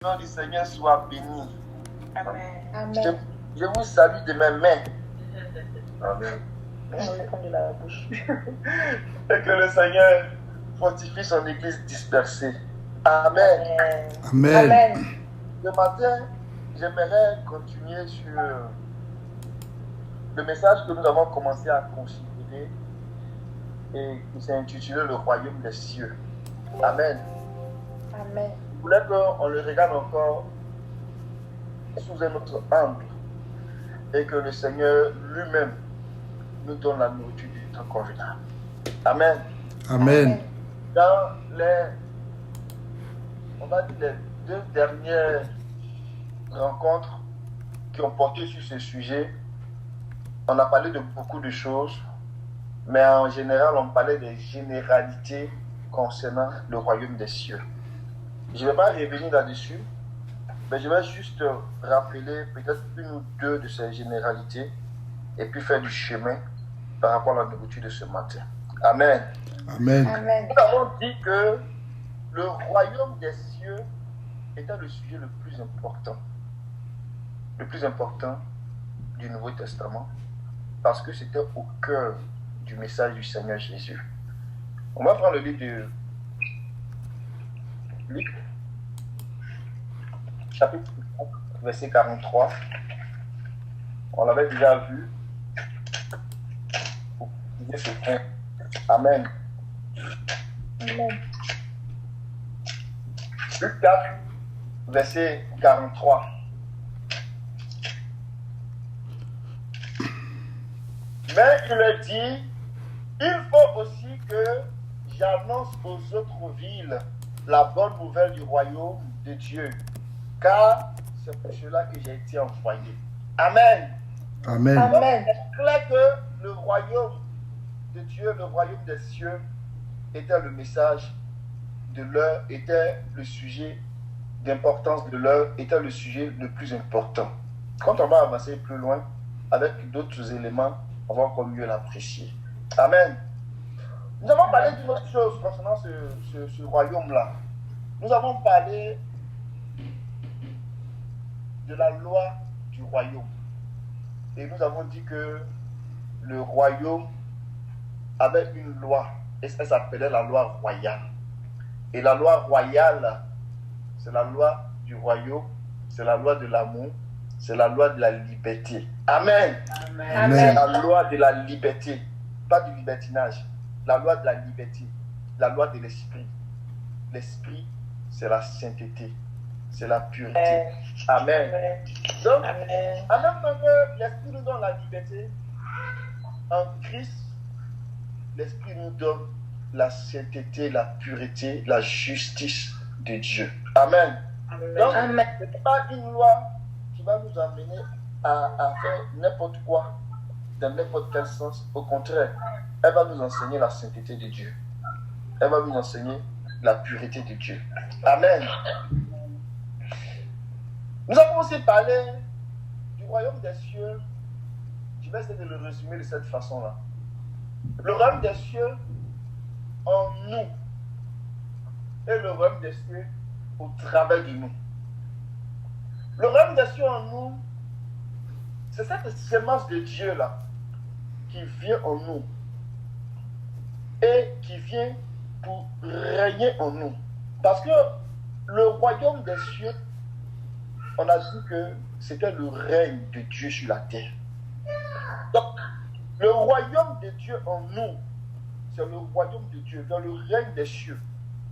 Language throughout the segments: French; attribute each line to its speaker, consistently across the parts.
Speaker 1: Le nom du Seigneur soit béni.
Speaker 2: Amen.
Speaker 1: Je, je vous salue de mes mains. Amen.
Speaker 2: Comme de la bouche.
Speaker 1: Et que le Seigneur fortifie son église dispersée. Amen.
Speaker 3: Amen.
Speaker 2: Amen.
Speaker 1: Ce matin, j'aimerais continuer sur le message que nous avons commencé à considérer et qui s'est intitulé Le royaume des cieux. Amen.
Speaker 2: Amen.
Speaker 1: Je voulais qu'on le regarde encore sous un autre angle et que le Seigneur lui-même nous donne la nourriture du temps convenable. Amen.
Speaker 3: Amen.
Speaker 1: Dans on va dire les 2 dernières rencontres qui ont porté sur ce sujet, on a parlé de beaucoup de choses, mais en général, on parlait des généralités concernant le royaume des cieux. Je ne vais pas revenir là-dessus, mais je vais juste rappeler peut-être une ou deux de ces généralités et puis faire du chemin par rapport à la nourriture de ce matin. Amen.
Speaker 3: Amen.
Speaker 2: Amen.
Speaker 1: Nous avons dit que le royaume des cieux était le sujet le plus important du Nouveau Testament, parce que c'était au cœur du message du Seigneur Jésus. On va prendre le livre de Luc, chapitre 4, verset 43. On l'avait déjà vu. Pour préciser ce point. Amen.
Speaker 2: Amen.
Speaker 1: Luc 4, verset 43. Mais il leur dit, il faut aussi que j'annonce aux autres villes la bonne nouvelle du royaume de Dieu, car c'est pour cela que j'ai été envoyé. Amen.
Speaker 3: Amen.
Speaker 2: Amen.
Speaker 1: C'est clair que le royaume de Dieu, le royaume des cieux, était le message de l'heure, était le sujet d'importance de l'heure, était le sujet le plus important. Quand on va avancer plus loin, avec d'autres éléments, on va encore mieux l'apprécier. Amen. Nous avons parlé d'une autre chose concernant ce royaume-là. Nous avons parlé de la loi du royaume. Et nous avons dit que le royaume avait une loi, et ça s'appelait la loi royale. Et la loi royale, c'est la loi du royaume, c'est la loi de l'amour, c'est la loi de la liberté. Amen.
Speaker 2: Amen.
Speaker 1: C'est la loi de la liberté, pas du libertinage. La loi de la liberté, la loi de l'esprit. L'esprit, c'est la sainteté, c'est la pureté. Amen. Donc,
Speaker 2: Amen.
Speaker 1: en même temps que l'esprit nous donne la liberté, en Christ, l'esprit nous donne la sainteté, la pureté, la justice de Dieu. Amen. Donc,
Speaker 2: Amen.
Speaker 1: ce n'est pas une loi qui va nous amener à faire n'importe quoi dans n'importe quel sens. Au contraire, elle va nous enseigner la sainteté de Dieu. Elle va nous enseigner la pureté de Dieu. Amen. Nous avons aussi parlé du royaume des cieux. Je vais essayer de le résumer de cette façon-là. Le royaume des cieux en nous et le royaume des cieux au travers de nous. Le royaume des cieux en nous, c'est cette sémence de Dieu-là qui vient en nous et qui vient pour régner en nous. Parce que le royaume des cieux, on a dit que c'était le règne de Dieu sur la terre. Donc, le royaume de Dieu en nous, c'est le royaume de Dieu, dans le règne des cieux,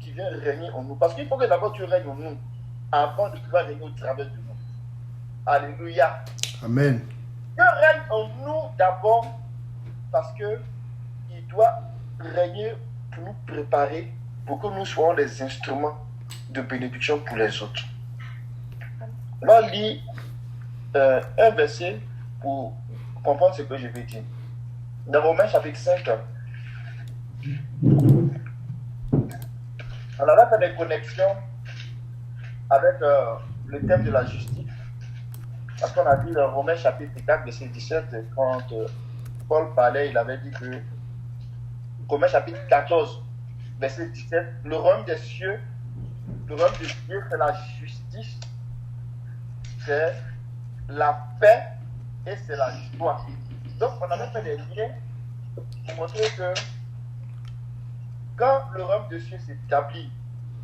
Speaker 1: qui vient régner en nous. Parce qu'il faut que d'abord tu règnes en nous, avant de pouvoir régner au travers de nous. Alléluia.
Speaker 3: Amen.
Speaker 1: Dieu règne en nous d'abord parce qu'il doit régner pour nous préparer, pour que nous soyons des instruments de bénédiction pour les autres. On va lire un verset pour comprendre ce que je vais dire. Dans Romains chapitre 5, on a fait des connexions avec le thème de la justice. Parce qu'on a dit dans Romains chapitre 4, verset 17, quand Paul parlait, il avait dit que Romains chapitre 14, verset 17, le royaume des cieux le royaume de Dieu, c'est la justice, c'est la paix et c'est la joie. Donc, on avait fait des liens pour montrer que quand le royaume de Dieu s'établit,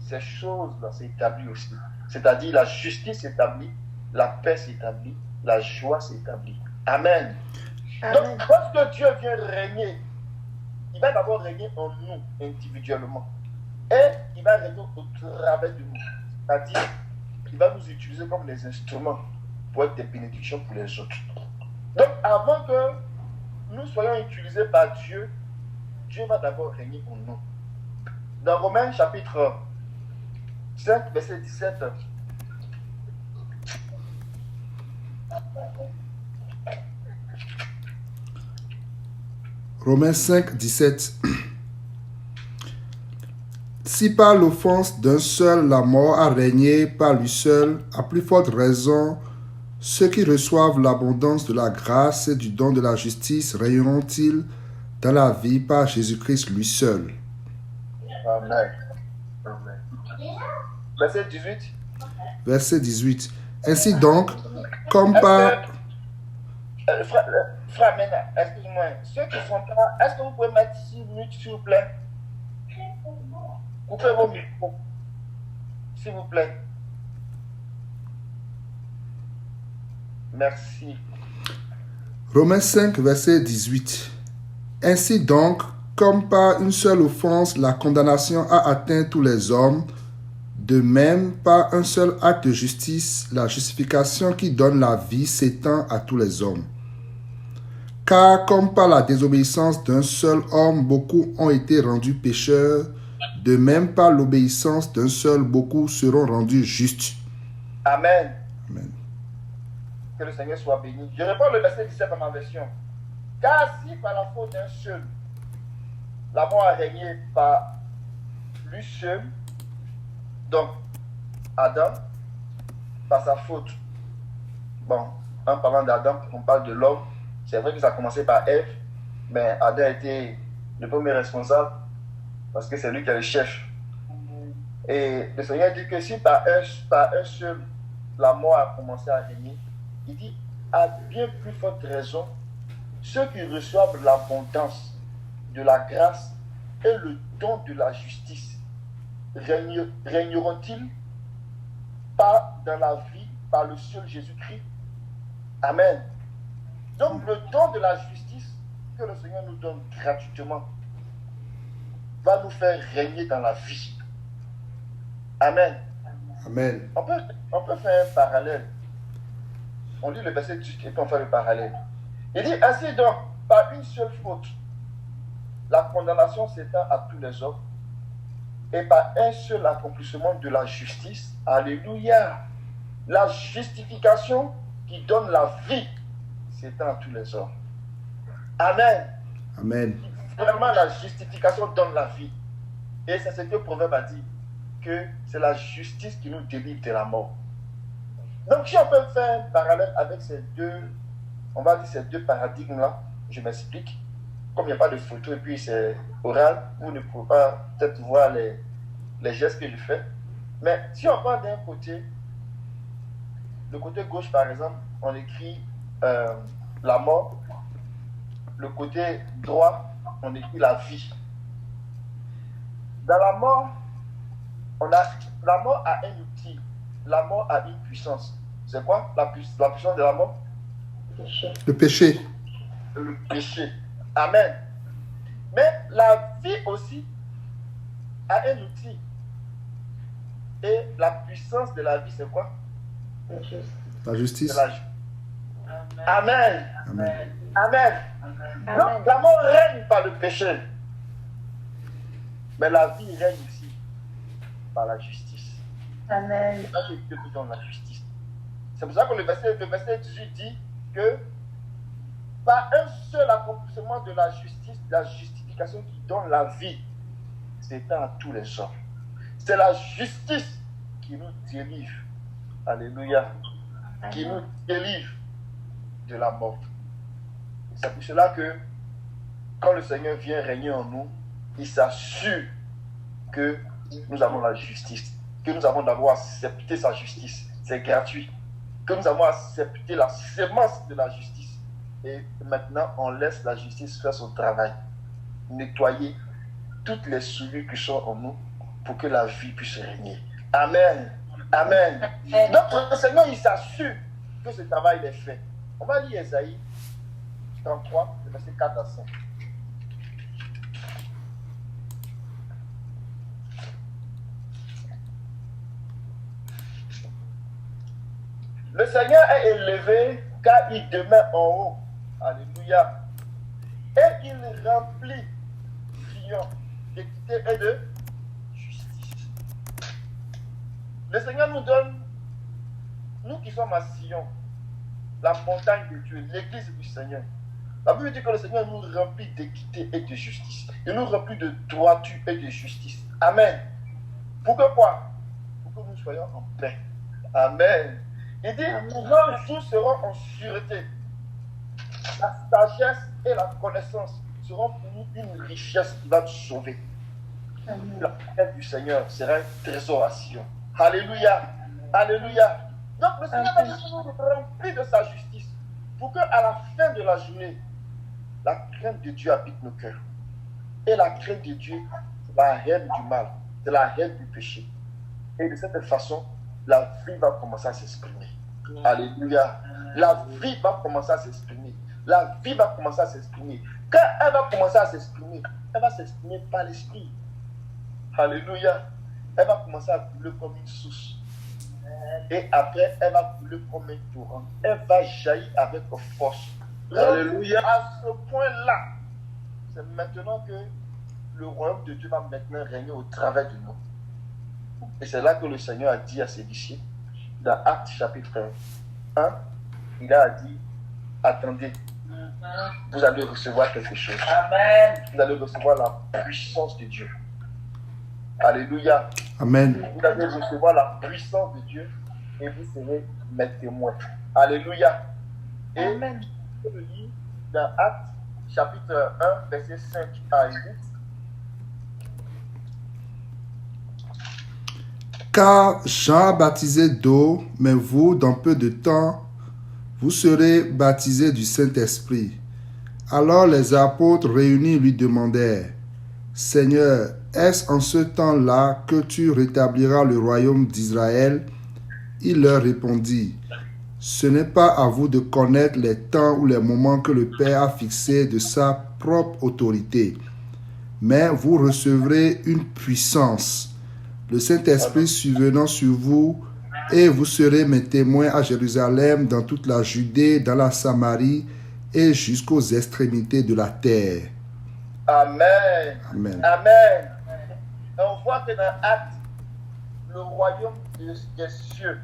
Speaker 1: ces choses-là s'établissent aussi. C'est-à-dire la justice s'établit, la paix s'établit, la joie s'établit. Amen. Donc, lorsque Dieu vient régner, il va d'abord régner en nous individuellement. Et il va régner au travers de nous. C'est-à-dire, il va nous utiliser comme des instruments pour être des bénédictions pour les autres. Donc, avant que nous soyons utilisés par Dieu, Dieu va d'abord régner en nous. Dans Romains chapitre 5, verset 17,
Speaker 3: Romains 5, 17. Si par l'offense d'un seul la mort a régné par lui seul, à plus forte raison, ceux qui reçoivent l'abondance de la grâce et du don de la justice régneront-ils dans la vie par Jésus-Christ lui seul.
Speaker 1: Amen. Amen. Verset 18.
Speaker 3: Verset 18. Ainsi donc, comme par...
Speaker 1: Frère Mena, excuse-moi, ceux qui sont là, est-ce que vous pouvez mettre 6 minutes, s'il vous plaît? Coupez vos micros, s'il vous plaît. Merci.
Speaker 3: Romains 5, verset 18. Ainsi donc, comme par une seule offense, la condamnation a atteint tous les hommes, de même, par un seul acte de justice, la justification qui donne la vie s'étend à tous les hommes. Car comme par la désobéissance d'un seul homme, beaucoup ont été rendus pécheurs, de même par l'obéissance d'un seul, beaucoup seront rendus justes.
Speaker 1: Amen.
Speaker 3: Amen.
Speaker 1: Que le Seigneur soit béni. Je reprends le verset 17 dans ma version. Car si par la faute d'un seul, la mort a régné par lui seul, donc Adam, par sa faute. Bon, en parlant d'Adam, on parle de l'homme. C'est vrai que ça a commencé par Ève, mais Adam a été le premier responsable parce que c'est lui qui est le chef. Et le Seigneur dit que si par un seul, la mort a commencé à régner, il dit à bien plus forte raison, ceux qui reçoivent l'abondance de la grâce et le don de la justice régneront-ils pas dans la vie par le seul Jésus-Christ? Amen. Donc le don de la justice que le Seigneur nous donne gratuitement va nous faire régner dans la vie. Amen.
Speaker 3: Amen.
Speaker 1: On peut faire un parallèle. On lit le verset 18 et puis on fait le parallèle. Il dit ainsi donc, par une seule faute, la condamnation s'étend à tous les hommes et par un seul accomplissement de la justice, alléluia, la justification qui donne la vie s'étend à tous les hommes. Amen.
Speaker 3: Amen.
Speaker 1: Vraiment, la justification donne la vie. Et c'est ce que le proverbe a dit, que c'est la justice qui nous délivre de la mort. Donc, si on peut faire un parallèle avec ces deux, on va dire ces deux paradigmes-là, je m'explique. Comme il n'y a pas de photo et puis c'est oral, vous ne pouvez pas peut-être voir les gestes que je fais. Mais si on prend d'un côté, le côté gauche par exemple, on écrit la mort. Le côté droit, on écrit la vie. Dans la mort, la mort a un outil. La mort a une puissance. C'est quoi la puissance de la mort?
Speaker 3: Le péché.
Speaker 1: Le péché. Amen. Mais la vie aussi a un outil. Et la puissance de la vie, c'est quoi?
Speaker 3: La justice.
Speaker 1: Amen.
Speaker 3: Amen.
Speaker 1: Amen. Donc, la mort règne par le péché. Mais la vie règne aussi par la justice.
Speaker 2: Amen.
Speaker 1: C'est ça que Dieu nous donne la justice. C'est pour ça que le verset 18 dit que par un seul accomplissement de la justice, la justification qui donne la vie, s'étend à tous les hommes. C'est la justice qui nous délivre. Alléluia. Qui nous délivre de la mort. C'est pour cela que quand le Seigneur vient régner en nous, il s'assure que nous avons la justice. que nous avons d'abord accepté sa justice. C'est gratuit. Que nous avons accepté la sémence de la justice. Et maintenant, on laisse la justice faire son travail. Nettoyer toutes les souillures qui sont en nous pour que la vie puisse régner. Amen. Amen. Notre Seigneur, il s'assure que ce travail est fait. On va lire Ésaïe 33, verset 4 à 5. Le Seigneur est élevé car il demeure en haut. Alléluia. Et il remplit Sion d'équité et de justice. Le Seigneur nous donne, nous qui sommes à Sion, la montagne de Dieu, l'église du Seigneur. La Bible dit que le Seigneur nous remplit d'équité et de justice. Il nous remplit de droiture et de justice. Amen. Pour que quoi? Pour que nous soyons en paix. Amen. Il dit, nos jours seront en sûreté. La sagesse et la connaissance seront pour nous une richesse qui va nous sauver.
Speaker 2: Amen.
Speaker 1: La paix du Seigneur sera un trésor à Sion. Alléluia. Alléluia. Donc le Seigneur va nous remplir de sa justice pour qu'à la fin de la journée, la crainte de Dieu habite nos cœurs. Et la crainte de Dieu, c'est la haine du mal, c'est la haine du péché. Et de cette façon, la vie va commencer à s'exprimer. Alléluia. La vie va commencer à s'exprimer. La vie va commencer à s'exprimer. Quand elle va commencer à s'exprimer, elle va s'exprimer par l'esprit. Alléluia. Elle va commencer à couler comme une source. Et après, elle va couler comme un torrent. Elle va jaillir avec force. Alléluia. À ce point-là, c'est maintenant que le royaume de Dieu va maintenant régner au travers de nous. Et c'est là que le Seigneur a dit à ses disciples, dans Actes chapitre 1, il a dit, attendez, vous allez recevoir quelque chose.
Speaker 2: Amen.
Speaker 1: Vous allez recevoir la puissance de Dieu. Alléluia.
Speaker 3: Amen.
Speaker 1: Vous allez recevoir la puissance de Dieu et vous serez mes témoins. Alléluia. Et
Speaker 2: Amen.
Speaker 1: je lis dans Actes chapitre 1, verset 5 à 8.
Speaker 3: Car Jean a baptisé d'eau, mais vous, dans peu de temps, vous serez baptisés du Saint-Esprit. Alors les apôtres réunis lui demandèrent, Seigneur, est-ce en ce temps-là que tu rétabliras le royaume d'Israël? Il leur répondit, ce n'est pas à vous de connaître les temps ou les moments que le Père a fixés de sa propre autorité, mais vous recevrez une puissance. Le Saint-Esprit survenant sur vous, et vous serez mes témoins à Jérusalem, dans toute la Judée, dans la Samarie et jusqu'aux extrémités de la terre.
Speaker 1: Amen.
Speaker 3: Amen.
Speaker 1: Amen. Et on voit que dans Actes, le royaume des cieux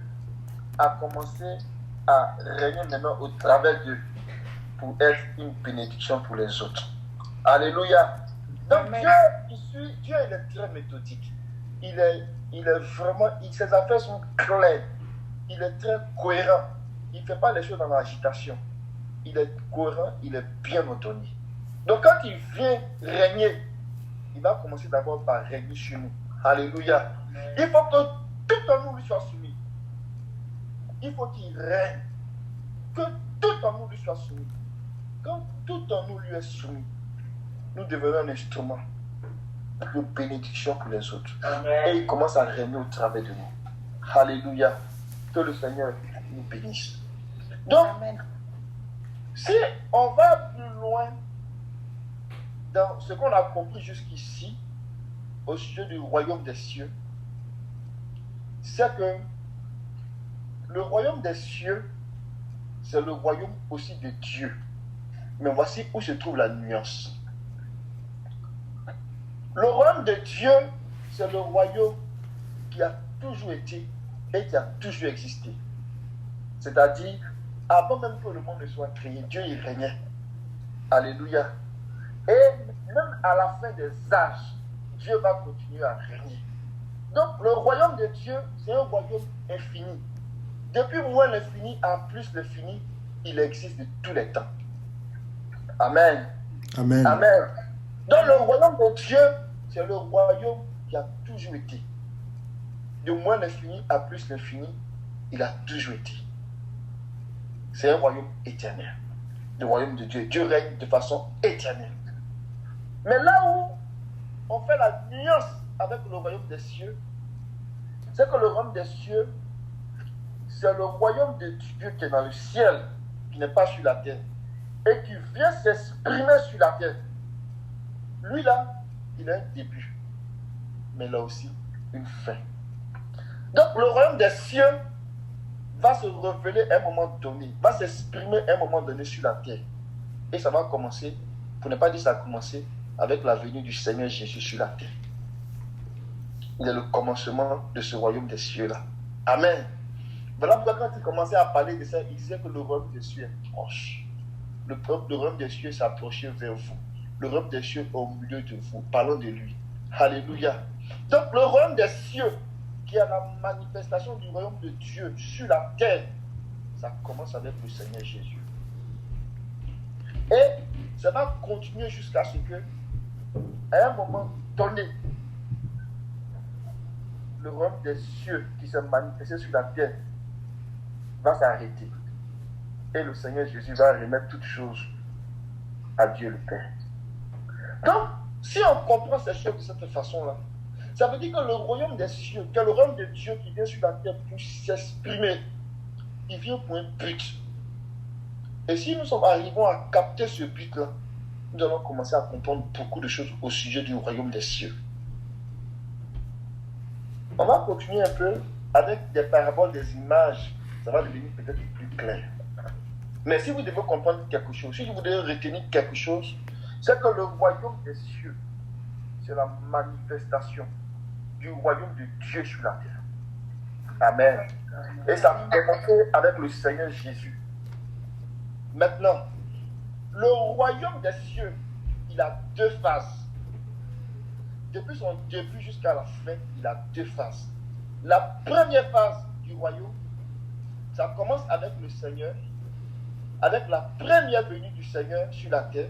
Speaker 1: a commencé à régner maintenant au travers d'eux pour être une bénédiction pour les autres. Alléluia. Donc
Speaker 2: Amen.
Speaker 1: Dieu il est très méthodique. Il est vraiment, ses affaires sont claires. Il est très cohérent. Il ne fait pas les choses dans l'agitation. Il est cohérent, il est bien ordonné. Donc quand il vient régner, il va commencer d'abord par régner sur nous. Alléluia. Il faut que tout en nous lui soit soumis. Il faut qu'il règne. Que tout en nous lui soit soumis. Quand tout en nous lui est soumis, nous devenons un instrument de bénédiction pour les autres.
Speaker 2: Amen.
Speaker 1: Et il commence à régner au travers de nous. Alléluia. Que le Seigneur nous bénisse. Donc,
Speaker 2: Amen.
Speaker 1: si on va plus loin dans ce qu'on a compris jusqu'ici, au sujet du royaume des cieux, c'est que le royaume des cieux, c'est le royaume aussi de Dieu. Mais voici où se trouve la nuance. Le royaume de Dieu, c'est le royaume qui a toujours été et qui a toujours existé. C'est-à-dire, avant même que le monde ne soit créé, Dieu y régnait. Alléluia. Et même à la fin des âges, Dieu va continuer à régner. Donc, le royaume de Dieu, c'est un royaume infini. Depuis moins l'infini à plus l'infini, il existe de tous les temps. Amen.
Speaker 3: Amen.
Speaker 1: Amen. Donc le royaume de Dieu, c'est le royaume qui a toujours été. de moins l'infini à plus l'infini, il a toujours été. C'est un royaume éternel. Le royaume de Dieu. Dieu règne de façon éternelle. Mais là où on fait la nuance avec le royaume des cieux, c'est que le royaume des cieux, c'est le royaume de Dieu qui est dans le ciel, qui n'est pas sur la terre, et qui vient s'exprimer sur la terre. Lui là, il a un début, mais il a aussi une fin. Donc le royaume des cieux va se révéler à un moment donné, va s'exprimer à un moment donné sur la terre. Et ça va commencer, pour ne pas dire ça a commencé, avec la venue du Seigneur Jésus sur la terre. Il est le commencement de ce royaume des cieux-là. Amen. Voilà pourquoi quand il commençait à parler de ça, il disait que le royaume des cieux est proche. Le royaume des cieux s'est approché vers vous. Le royaume des cieux est au milieu de vous. Parlons de lui. Alléluia. Donc le royaume des cieux, qui est la manifestation du royaume de Dieu sur la terre, ça commence avec le Seigneur Jésus. Et ça va continuer jusqu'à ce que, à un moment donné, le royaume des cieux qui s'est manifesté sur la terre va s'arrêter. Et le Seigneur Jésus va remettre toutes choses à Dieu le Père. Donc, si on comprend ces choses de cette façon-là, ça veut dire que le royaume des cieux, que le royaume de Dieu qui vient sur la terre pour s'exprimer, il vient pour un but. Et si nous arrivons à capter ce but-là, nous allons commencer à comprendre beaucoup de choses au sujet du royaume des cieux. On va continuer un peu avec des paraboles, des images. Ça va devenir peut-être plus clair. Mais si vous devez comprendre quelque chose, si vous devez retenir quelque chose, c'est que le royaume des cieux, c'est la manifestation du royaume de Dieu sur la terre. Amen. Et ça a commencé avec le Seigneur Jésus. Maintenant, le royaume des cieux, il a deux phases. Depuis son début jusqu'à la fin, il a deux phases. La première phase du royaume, ça commence avec le Seigneur, avec la première venue du Seigneur sur la terre,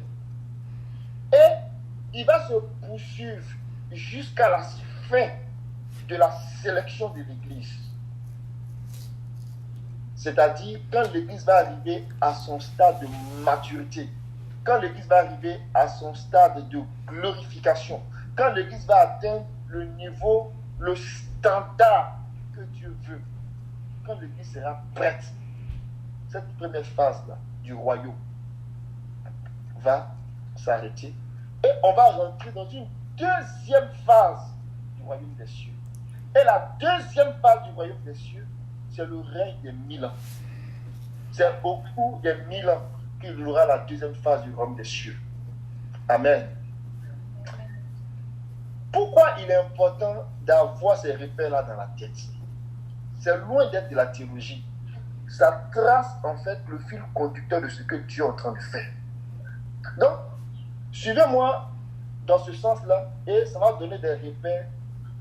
Speaker 1: et il va se poursuivre jusqu'à la fin de la sélection de l'Église. C'est-à-dire quand l'Église va arriver à son stade de maturité, quand l'Église va arriver à son stade de glorification, quand l'Église va atteindre le niveau, le standard que Dieu veut, quand l'Église sera prête, cette première phase-là du royaume va s'arrêter et on va rentrer dans une deuxième phase du royaume des cieux. Et la deuxième phase du royaume des cieux, c'est le règne des 1000 ans. C'est au cours des 1000 ans qu'il y aura la deuxième phase du royaume des cieux. Amen. Pourquoi il est important d'avoir ces repères-là dans la tête? C'est loin d'être de la théologie. Ça trace en fait le fil conducteur de ce que Dieu est en train de faire. Donc, suivez-moi dans ce sens-là et ça va donner des repères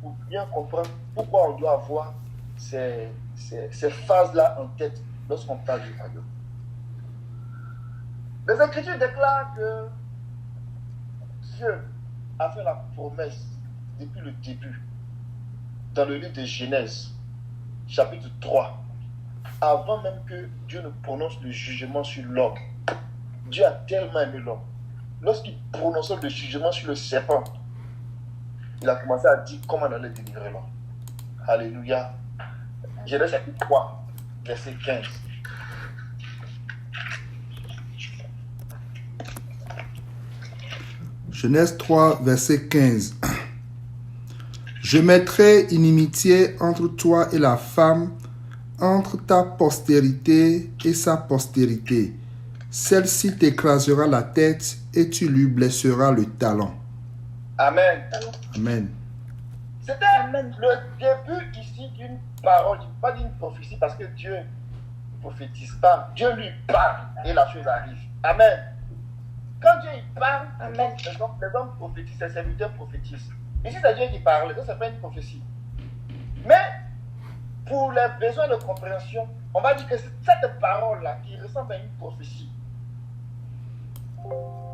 Speaker 1: pour bien comprendre pourquoi on doit avoir ces phases-là en tête lorsqu'on parle du royaume. Les Écritures déclarent que Dieu a fait la promesse depuis le début, dans le livre de Genèse, chapitre 3, avant même que Dieu ne prononce le jugement sur l'homme. Dieu a tellement aimé l'homme. Lorsqu'il prononçait le jugement sur le serpent, il a commencé à dire comment on allait délivrer l'homme. Alléluia. Genèse chapitre 3, verset 15.
Speaker 3: Genèse 3, verset 15. Je mettrai inimitié entre toi et la femme, entre ta postérité et sa postérité. Celle-ci t'écrasera la tête et tu lui blesseras le talon.
Speaker 1: Amen.
Speaker 3: Amen.
Speaker 1: C'était le début ici d'une parole, pas d'une prophétie, parce que Dieu ne prophétise pas. Dieu lui parle et la chose arrive. Amen. Quand Dieu il parle, amen, les hommes prophétisent, ses serviteurs prophétisent. Ici, c'est Dieu qui parle, ça, c'est pas une prophétie. Mais, pour les besoins de compréhension, on va dire que cette parole-là, qui ressemble à une prophétie,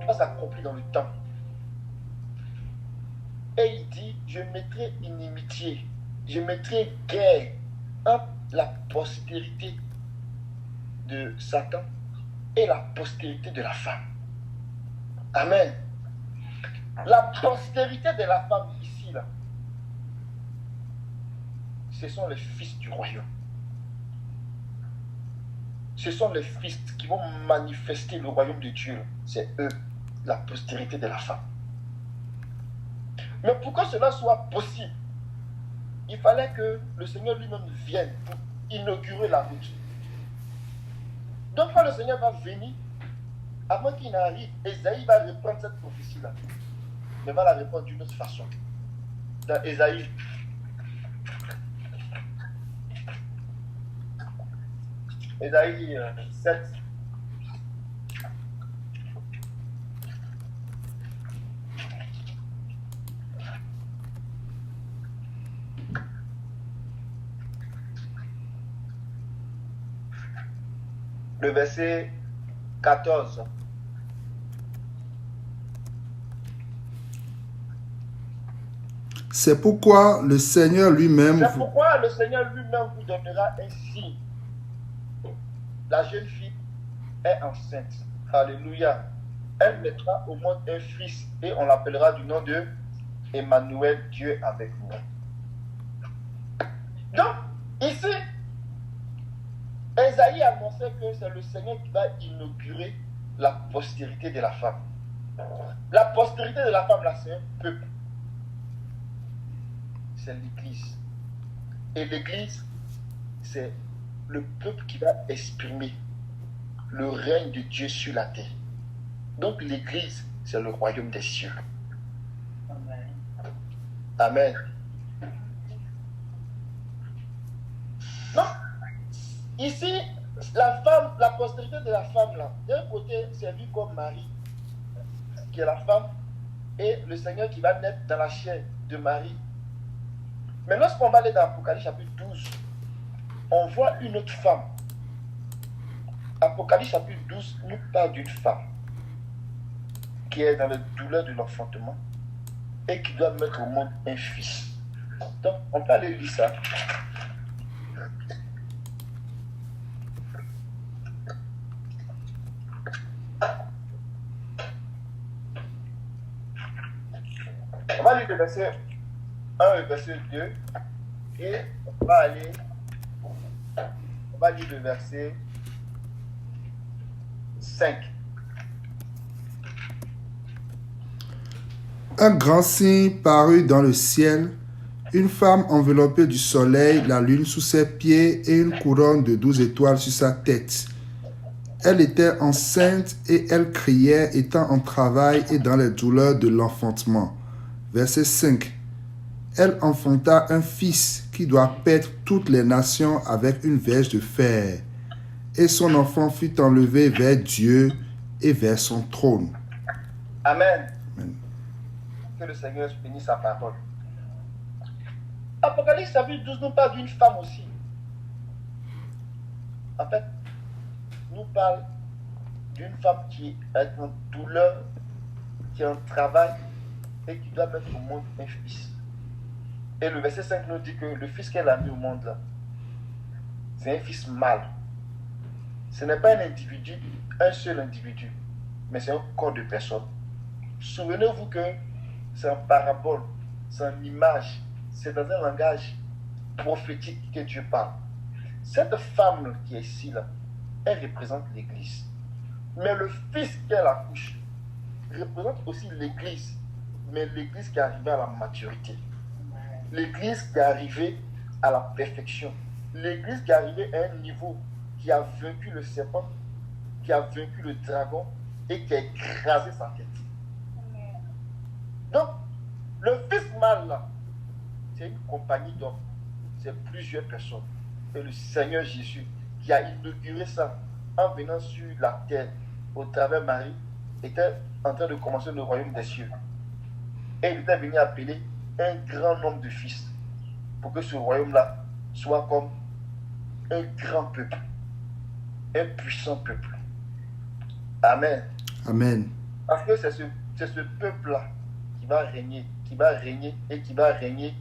Speaker 1: va s'accomplir dans le temps. Et il dit, je mettrai inimitié je mettrai guerre entre la postérité de Satan et la postérité de la femme. Amen. La postérité de la femme ici, là, ce sont les fils du royaume. Ce sont les fils qui vont manifester le royaume de Dieu. C'est eux, la postérité de la femme. Mais pour que cela soit possible, il fallait que le Seigneur lui-même vienne pour inaugurer la route. Donc quand le Seigneur va venir, avant qu'il n'arrive, Ésaïe va reprendre cette prophétie-là. Mais va la reprendre d'une autre façon. Dans Ésaïe, Ésaïe 7. Le verset 14.
Speaker 3: C'est pourquoi le Seigneur lui-même
Speaker 1: C'est pourquoi le Seigneur lui-même vous donnera un signe. La jeune fille est enceinte. Alléluia. Elle mettra au monde un fils et on l'appellera du nom de Emmanuel, Dieu avec nous. Donc, ici, Ésaïe annonçait que c'est le Seigneur qui va inaugurer la postérité de la femme. La postérité de la femme, là, c'est un peuple. C'est l'Église. Et l'Église, c'est le peuple qui va exprimer le règne de Dieu sur la terre. Donc l'Église, c'est le royaume des cieux.
Speaker 2: Amen.
Speaker 1: Amen. Donc, ici, la femme, la postérité de la femme, là, d'un côté, c'est vu comme Marie, qui est la femme, et le Seigneur qui va naître dans la chair de Marie. Mais lorsqu'on va aller dans Apocalypse chapitre 12, on voit une autre femme. Apocalypse chapitre 12 nous parle d'une femme qui est dans la douleur de l'enfantement et qui doit mettre au monde un fils. Donc, on peut aller lire ça. On va lire le verset 1 et le verset 2 et on va lire le verset 5.
Speaker 3: Un grand signe parut dans le ciel, une femme enveloppée du soleil, la lune sous ses pieds et une couronne de 12 étoiles sur sa tête. Elle était enceinte et elle criait, étant en travail et dans les douleurs de l'enfantement. Verset 5. Elle enfanta un fils qui doit paître toutes les nations avec une verge de fer. Et son enfant fut enlevé vers Dieu et vers son trône.
Speaker 1: Amen.
Speaker 3: Amen.
Speaker 1: Que le Seigneur bénisse sa parole. Apocalypse chapitre 12 nous parle d'une femme aussi. En fait, nous parle d'une femme qui est en douleur, qui est en travail et qui doit mettre au monde un fils. Et le verset 5 nous dit que le fils qu'elle a mis au monde là, c'est un fils mâle. Ce n'est pas un individu, un seul individu, mais c'est un corps de personne. Souvenez-vous que c'est en parabole, c'est en image, c'est dans un langage prophétique que Dieu parle. Cette femme qui est ici, là, elle représente l'Église. Mais le fils qu'elle accouche représente aussi l'Église, mais l'Église qui est arrivée à la maturité. L'Église qui est arrivée à la perfection. L'Église qui est arrivée à un niveau qui a vaincu le serpent, qui a vaincu le dragon et qui a écrasé sa tête. Donc, le fils mâle là, c'est une compagnie d'hommes, c'est plusieurs personnes. Et le Seigneur Jésus qui a inauguré ça en venant sur la terre au travers de Marie, était en train de commencer le royaume des cieux. Et il était venu appeler un grand nombre de fils pour que ce royaume-là soit comme un grand peuple, un puissant peuple. Amen.
Speaker 3: Amen.
Speaker 1: Parce que c'est ce peuple-là qui va régner et qui va régner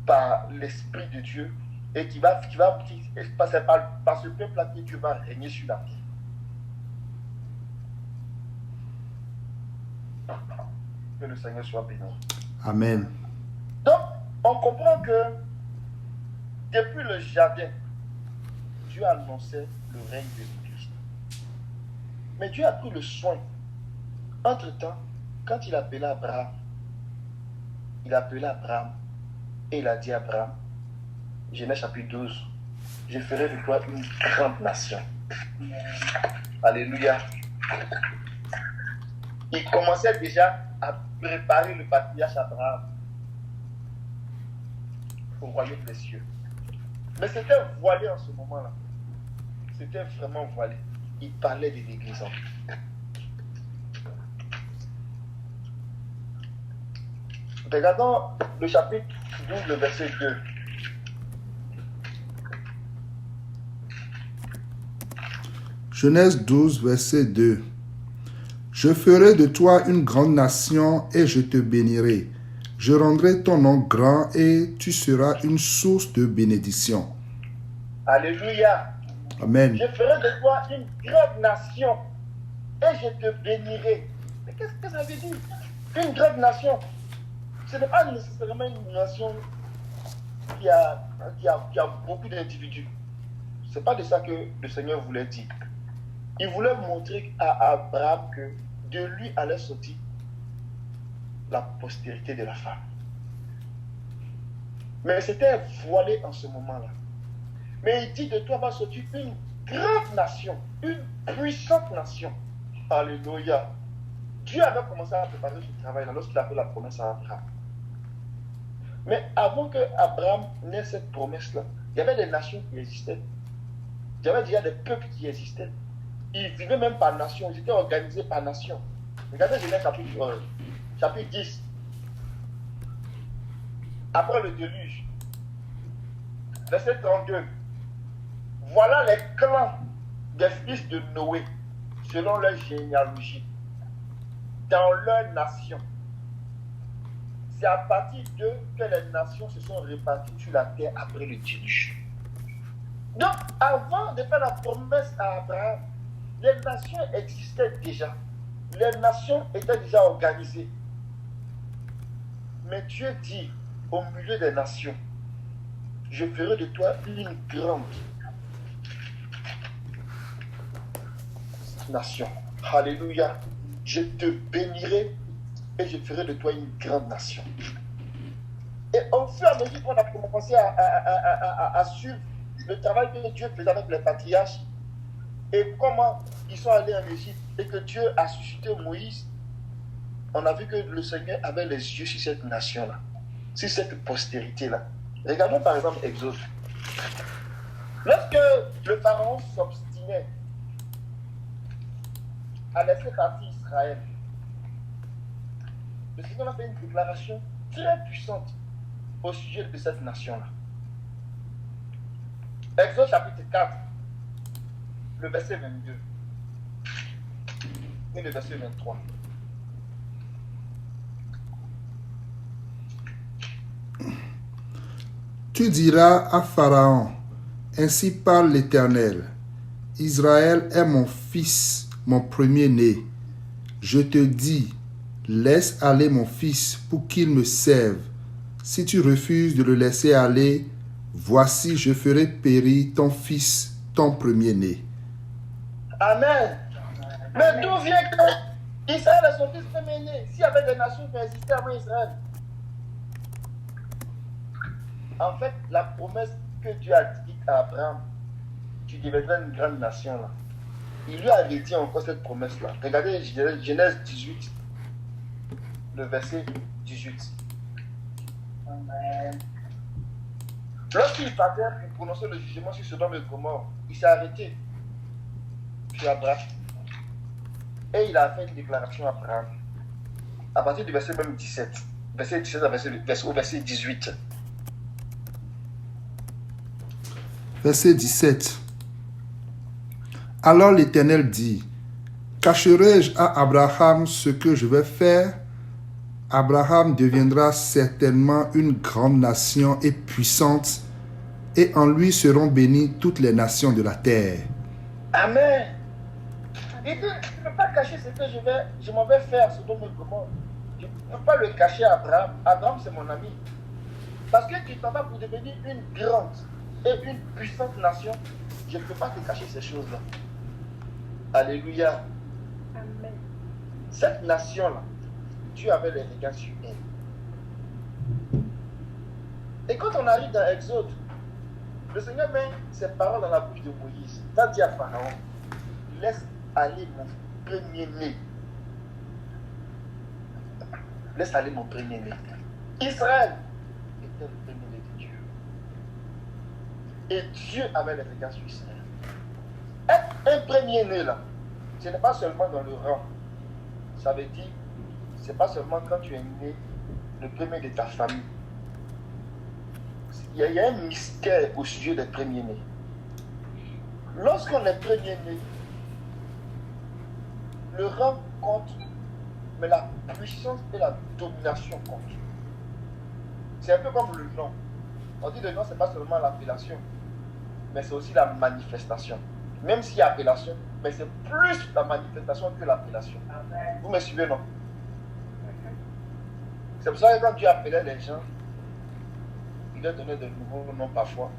Speaker 1: par l'Esprit de Dieu et c'est par ce peuple-là que Dieu va régner sur la terre. Que le Seigneur soit béni.
Speaker 3: Amen.
Speaker 1: Donc, on comprend que depuis le jardin, Dieu annonçait le règne de l'Église. Mais Dieu a pris le soin. Entre-temps, quand il appela Abraham et il a dit à Abraham, Genèse chapitre 12, je ferai de toi une grande nation. Alléluia. Il commençait déjà à préparer le patriarche Abraham au royaume des cieux. Mais c'était voilé en ce moment-là. C'était vraiment voilé. Il parlait de l'Église en fait. Regardons le chapitre 12, le verset 2.
Speaker 3: Genèse 12, verset 2. Je ferai de toi une grande nation et je te bénirai. Je rendrai ton nom grand et tu seras une source de bénédiction.
Speaker 1: Alléluia.
Speaker 3: Amen.
Speaker 1: Je ferai de toi une grande nation et je te bénirai. Mais qu'est-ce que ça veut dire? Une grande nation. Ce n'est pas nécessairement une nation qui a beaucoup d'individus. Ce n'est pas de ça que le Seigneur voulait dire. Il voulait montrer à Abraham que de lui allait sortir la postérité de la femme. Mais c'était voilé en ce moment-là. Mais il dit de toi va sortir une grande nation, une puissante nation. Alléluia. Dieu avait commencé à préparer ce travail-là lorsqu'il a fait la promesse à Abraham. Mais avant que Abraham n'ait cette promesse-là, il y avait des nations qui existaient. Il y avait déjà des peuples qui existaient. Ils vivaient même par nation, ils étaient organisés par nation. Regardez Genèse chapitre 10. Après le déluge, verset 32. Voilà les clans des fils de Noé, selon leur généalogie, dans leur nation. C'est à partir d'eux que les nations se sont réparties sur la terre après le déluge. Donc, avant de faire la promesse à Abraham, les nations existaient déjà. Les nations étaient déjà organisées. Mais Dieu dit, au milieu des nations, je ferai de toi une grande nation. Alléluia. Je te bénirai et je ferai de toi une grande nation. Et au fur et à mesure qu'on a commencé à suivre le travail que Dieu faisait avec les patriarches et comment ils sont allés en Égypte et que Dieu a suscité Moïse, on a vu que le Seigneur avait les yeux sur cette nation-là, sur cette postérité-là. Regardons par exemple Exode. Lorsque le pharaon s'obstinait à laisser partir Israël, le Seigneur a fait une déclaration très puissante au sujet de cette nation-là. Exode chapitre 4, le verset 22 et le verset 23.
Speaker 3: Tu diras à Pharaon, ainsi parle l'Éternel, Israël est mon fils, mon premier-né. Je te dis, laisse aller mon fils pour qu'il me serve. Si tu refuses de le laisser aller, voici, je ferai périr ton fils, ton premier-né.
Speaker 1: Amen. Mais d'où vient que Israël est son fils premier-né? S'il y avait des nations qui existaient avant Israël. En fait, la promesse que Dieu a dite à Abraham, tu deviendras une grande nation là. Il lui avait dit encore cette promesse-là. Regardez Genèse 18, le verset 18.
Speaker 2: Amen.
Speaker 1: Lorsqu'il partait pour prononcer le jugement sur Sodome et Gomorrhe, il s'est arrêté sur Abraham. Et il a fait une déclaration à Abraham. À partir du verset même 17. Verset 17 au verset 18.
Speaker 3: Verset 17. Alors l'Éternel dit, cacherai-je à Abraham ce que je vais faire Abraham deviendra certainement une grande nation et puissante, et en lui seront bénies toutes les nations de la terre.
Speaker 1: Amen. Il dit, je ne peux pas cacher ce que je m'en vais faire, ce dont me commande. Je ne peux pas le cacher à Abraham. Abraham, c'est mon ami. Parce que tu t'en vas pour devenir une grande et une puissante nation. Je ne peux pas te cacher ces choses-là. Alléluia.
Speaker 2: Amen.
Speaker 1: Cette nation-là, Dieu avait les regards sur elle. Et quand on arrive dans Exode, le Seigneur met ses paroles dans la bouche de Moïse. Il a dit à Pharaon, laisse aller mon premier-né. Laisse aller mon premier-né. Israël était le premier-né de Dieu. Et Dieu avait les regards sur Israël. Être un premier-né là, ce n'est pas seulement dans le rang. Ça veut dire, c'est pas seulement quand tu es né, le premier de ta famille. Il y a un mystère au sujet des premiers-nés. Lorsqu'on est premier-né, le rang compte, mais la puissance et la domination comptent. C'est un peu comme le nom. On dit le nom, ce n'est pas seulement l'appellation, mais c'est aussi la manifestation. Même s'il y a appellation, mais c'est plus la manifestation que l'appellation.
Speaker 2: Amen.
Speaker 1: Vous me suivez, non? C'est pour ça que quand Dieu appelait les gens, il leur donnait de nouveaux noms parfois.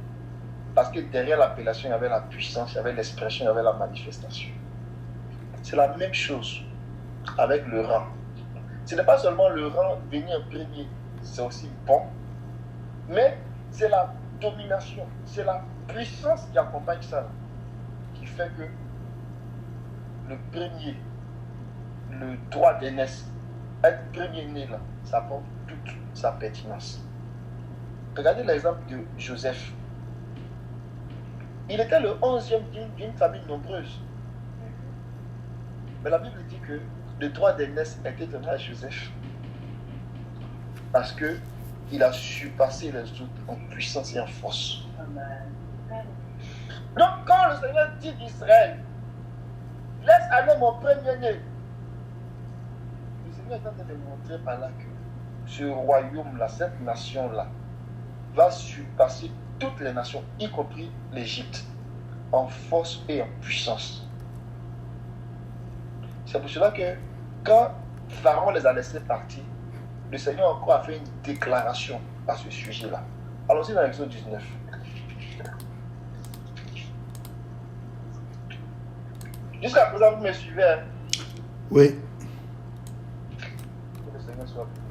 Speaker 1: Parce que derrière l'appellation, il y avait la puissance, il y avait l'expression, il y avait la manifestation. C'est la même chose avec le rang. Ce n'est pas seulement le rang venir premier, c'est aussi bon, mais c'est la domination, c'est la puissance qui accompagne ça, qui fait que le premier, le droit d'aînesse, être premier-né là, ça porte toute sa pertinence. Regardez l'exemple de Joseph. Il était le 11e d'une famille nombreuse. Mais la Bible dit que le droit d'aînesse était donné à Joseph. Parce qu'il a surpassé les autres en puissance et en force.
Speaker 2: Amen.
Speaker 1: Donc quand le Seigneur dit d'Israël, laisse aller mon premier-né, le Seigneur est en train de montrer par là que ce royaume-là, cette nation-là, va surpasser toutes les nations, y compris l'Égypte, en force et en puissance. C'est pour cela que quand Pharaon les a laissés partir, le Seigneur encore a fait une déclaration à ce sujet-là. Allons-y dans l'Exode 19. Jusqu'à présent, vous me suivez, hein?
Speaker 3: Oui.
Speaker 1: Que le Seigneur soit béni.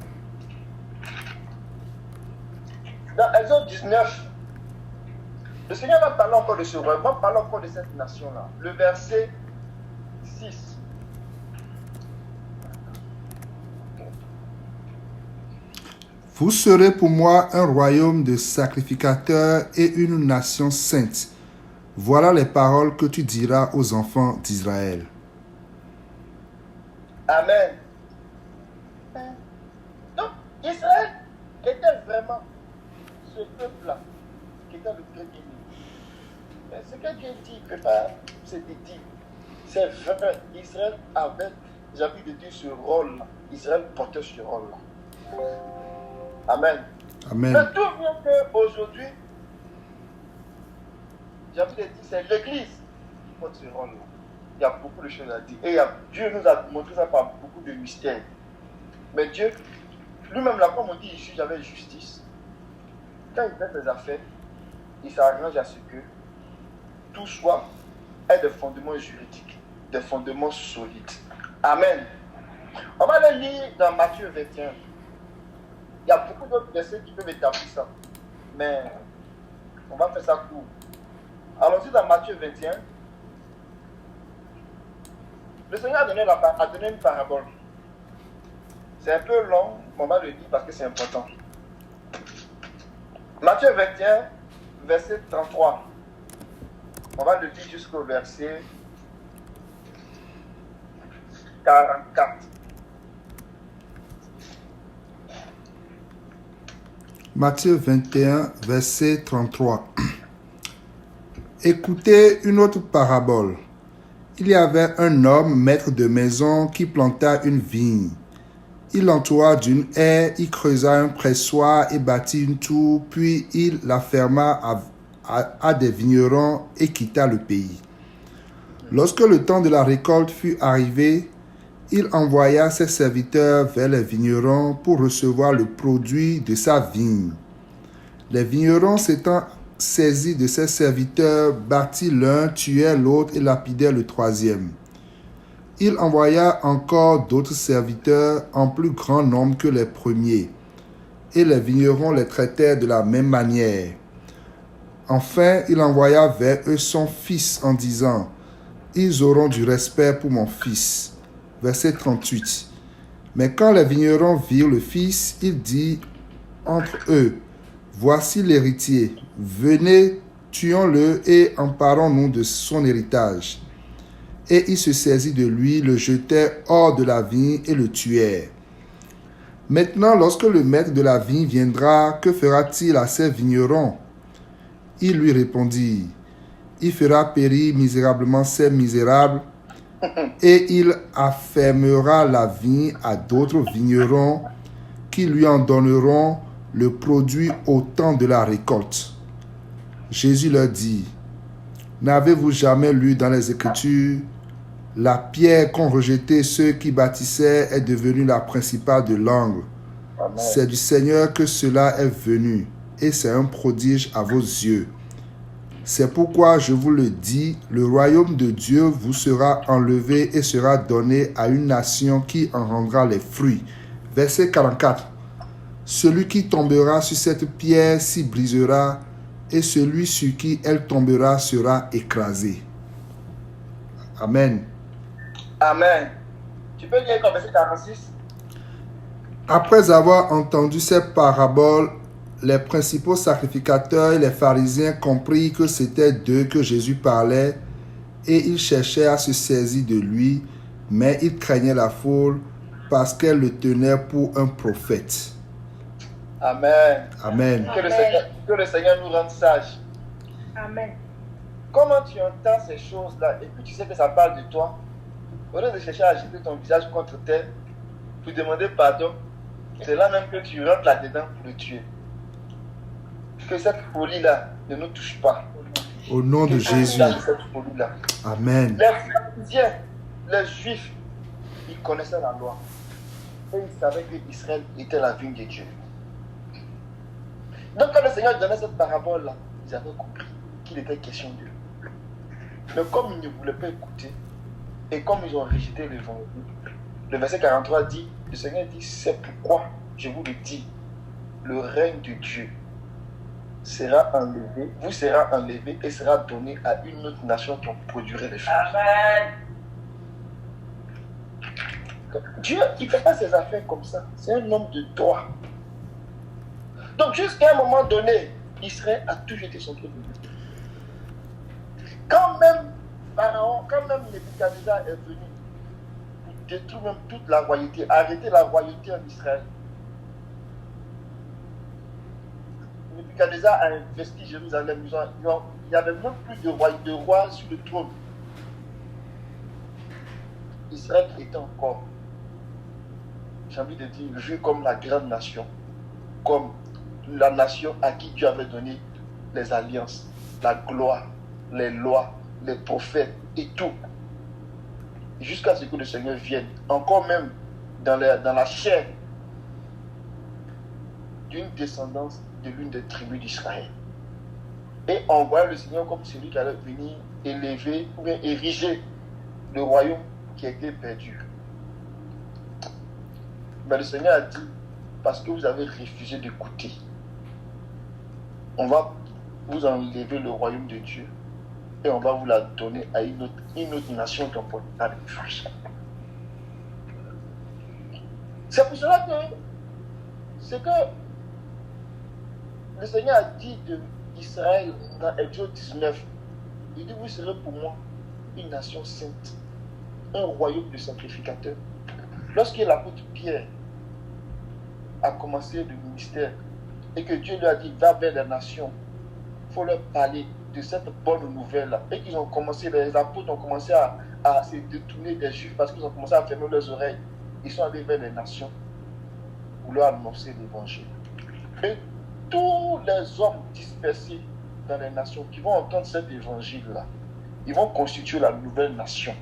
Speaker 1: Dans Exode 19, le Seigneur va parler encore de ce royaume, va parler encore de cette nation-là. Le verset 6.
Speaker 3: Vous serez pour moi un royaume de sacrificateurs et une nation sainte. Voilà les paroles que tu diras aux enfants d'Israël.
Speaker 1: Amen. Donc, Israël était vraiment ce peuple-là qui était le premier-né. Mais ce que Dieu dit, il ne peut pas se dire. C'est vrai, Israël avait, j'ai envie de dire, ce rôle-là. Israël portait ce rôle-là. Amen.
Speaker 3: Amen.
Speaker 1: Mais d'où vient qu'aujourd'hui, j'ai envie de dire, c'est l'Église qui porte ce rôle-là. Il y a beaucoup de choses à dire. Et Dieu nous a montré ça par beaucoup de mystères. Mais Dieu, lui-même, là, comme on dit ici, j'avais justice. Quand il fait ses affaires, il s'arrange à ce que tout soit des fondements juridiques, des fondements solides. Amen. On va le lire dans Matthieu 21. Il y a beaucoup d'autres versets qui peuvent établir ça. Mais on va faire ça court. Allons-y dans Matthieu 21. Le Seigneur a donné une parabole. C'est un peu long, mais on va le dire parce que c'est important. Matthieu 21, verset 33. On va le dire jusqu'au verset 44.
Speaker 3: Matthieu 21, verset 33. Écoutez une autre parabole. Il y avait un homme, maître de maison, qui planta une vigne. Il l'entoura d'une haie, il creusa un pressoir et bâtit une tour, puis il la ferma à des vignerons et quitta le pays. Lorsque le temps de la récolte fut arrivé, il envoya ses serviteurs vers les vignerons pour recevoir le produit de sa vigne. Les vignerons s'étant saisis de ses serviteurs, battirent l'un, tuèrent l'autre et lapidèrent le troisième. Il envoya encore d'autres serviteurs en plus grand nombre que les premiers, et les vignerons les traitèrent de la même manière. Enfin, il envoya vers eux son fils en disant, « Ils auront du respect pour mon fils. » Verset 38. Mais quand les vignerons virent le fils, il dit entre eux, « Voici l'héritier. Venez, tuons-le et emparons-nous de son héritage. » Et ils se saisirent de lui, le jetèrent hors de la vigne et le tuèrent. Maintenant, lorsque le maître de la vigne viendra, que fera-t-il à ces vignerons? Il lui répondit, il fera périr misérablement ces misérables, et il affermera la vigne à d'autres vignerons qui lui en donneront le produit au temps de la récolte. Jésus leur dit, n'avez-vous jamais lu dans les Écritures, la pierre qu'ont rejetée ceux qui bâtissaient est devenue la principale de l'angle. C'est du Seigneur que cela est venu, et c'est un prodige à vos yeux. C'est pourquoi je vous le dis, le royaume de Dieu vous sera enlevé et sera donné à une nation qui en rendra les fruits. Verset 44. Celui qui tombera sur cette pierre s'y brisera, et celui sur qui elle tombera sera écrasé. Amen.
Speaker 1: Amen. Tu peux lire comme verset 46?
Speaker 3: Après avoir entendu ces paraboles, les principaux sacrificateurs et les pharisiens comprirent que c'était d'eux que Jésus parlait, et ils cherchaient à se saisir de lui, mais ils craignaient la foule parce qu'elle le tenait pour un prophète.
Speaker 1: Amen.
Speaker 3: Amen.
Speaker 1: Que le Seigneur nous rende sages.
Speaker 2: Amen.
Speaker 1: Comment tu entends ces choses-là et puis tu sais que ça parle de toi, au lieu de chercher à agiter ton visage contre terre pour demander pardon, c'est là même que tu rentres là-dedans pour le tuer. Que cette folie-là ne nous touche pas.
Speaker 3: Au nom de Jésus.
Speaker 1: Cette folie-là.
Speaker 3: Amen.
Speaker 1: Les pharisiens, les juifs, ils connaissaient la loi. Et ils savaient que Israël était la vigne de Dieu. Donc quand le Seigneur donnait cette parabole-là, ils avaient compris qu'il était question d'eux. Mais comme ils ne voulaient pas écouter, et comme ils ont rejeté l'évangile, le verset 43 dit, le Seigneur dit, c'est pourquoi je vous le dis, le règne de Dieu sera enlevé, vous sera enlevé et sera donné à une autre nation qui en produirait les choses.
Speaker 2: Amen.
Speaker 1: Dieu, il ne fait pas ses affaires comme ça. C'est un homme de droit. Donc jusqu'à un moment donné, Israël a toujours été son truc. Quand même Pharaon, quand même Nebuchadnezzar est venu pour détruire même toute la royauté, arrêter la royauté en Israël. Nebuchadnezzar a investi Jérusalem. Il n'y avait même plus de roi sur le trône. Israël était encore, j'ai envie de dire, vu comme la grande nation, comme la nation à qui Dieu avait donné les alliances, la gloire, les lois, les prophètes et tout. Jusqu'à ce que le Seigneur vienne, encore même dans la chair d'une descendance de l'une des tribus d'Israël. Et on voit le Seigneur comme celui qui allait venir élever ou bien ériger le royaume qui a été perdu. Mais le Seigneur a dit, parce que vous avez refusé d'écouter, on va vous enlever le royaume de Dieu et on va vous la donner à une autre nation qui en portera les fruits. C'est pour cela que c'est que le Seigneur a dit d'Israël dans Exode 19, il dit, vous serez pour moi une nation sainte, un royaume de sacrificateurs. Lorsque l'apôtre Pierre a commencé le ministère et que Dieu lui a dit, va vers les nations, il faut leur parler de cette bonne nouvelle-là. Et qu'ils ont commencé, les apôtres ont commencé à se détourner des Juifs parce qu'ils ont commencé à fermer leurs oreilles. Ils sont allés vers les nations. vouloir annoncer l'évangile. Et tous les hommes dispersés dans les nations qui vont entendre cet évangile-là, ils vont constituer la nouvelle nation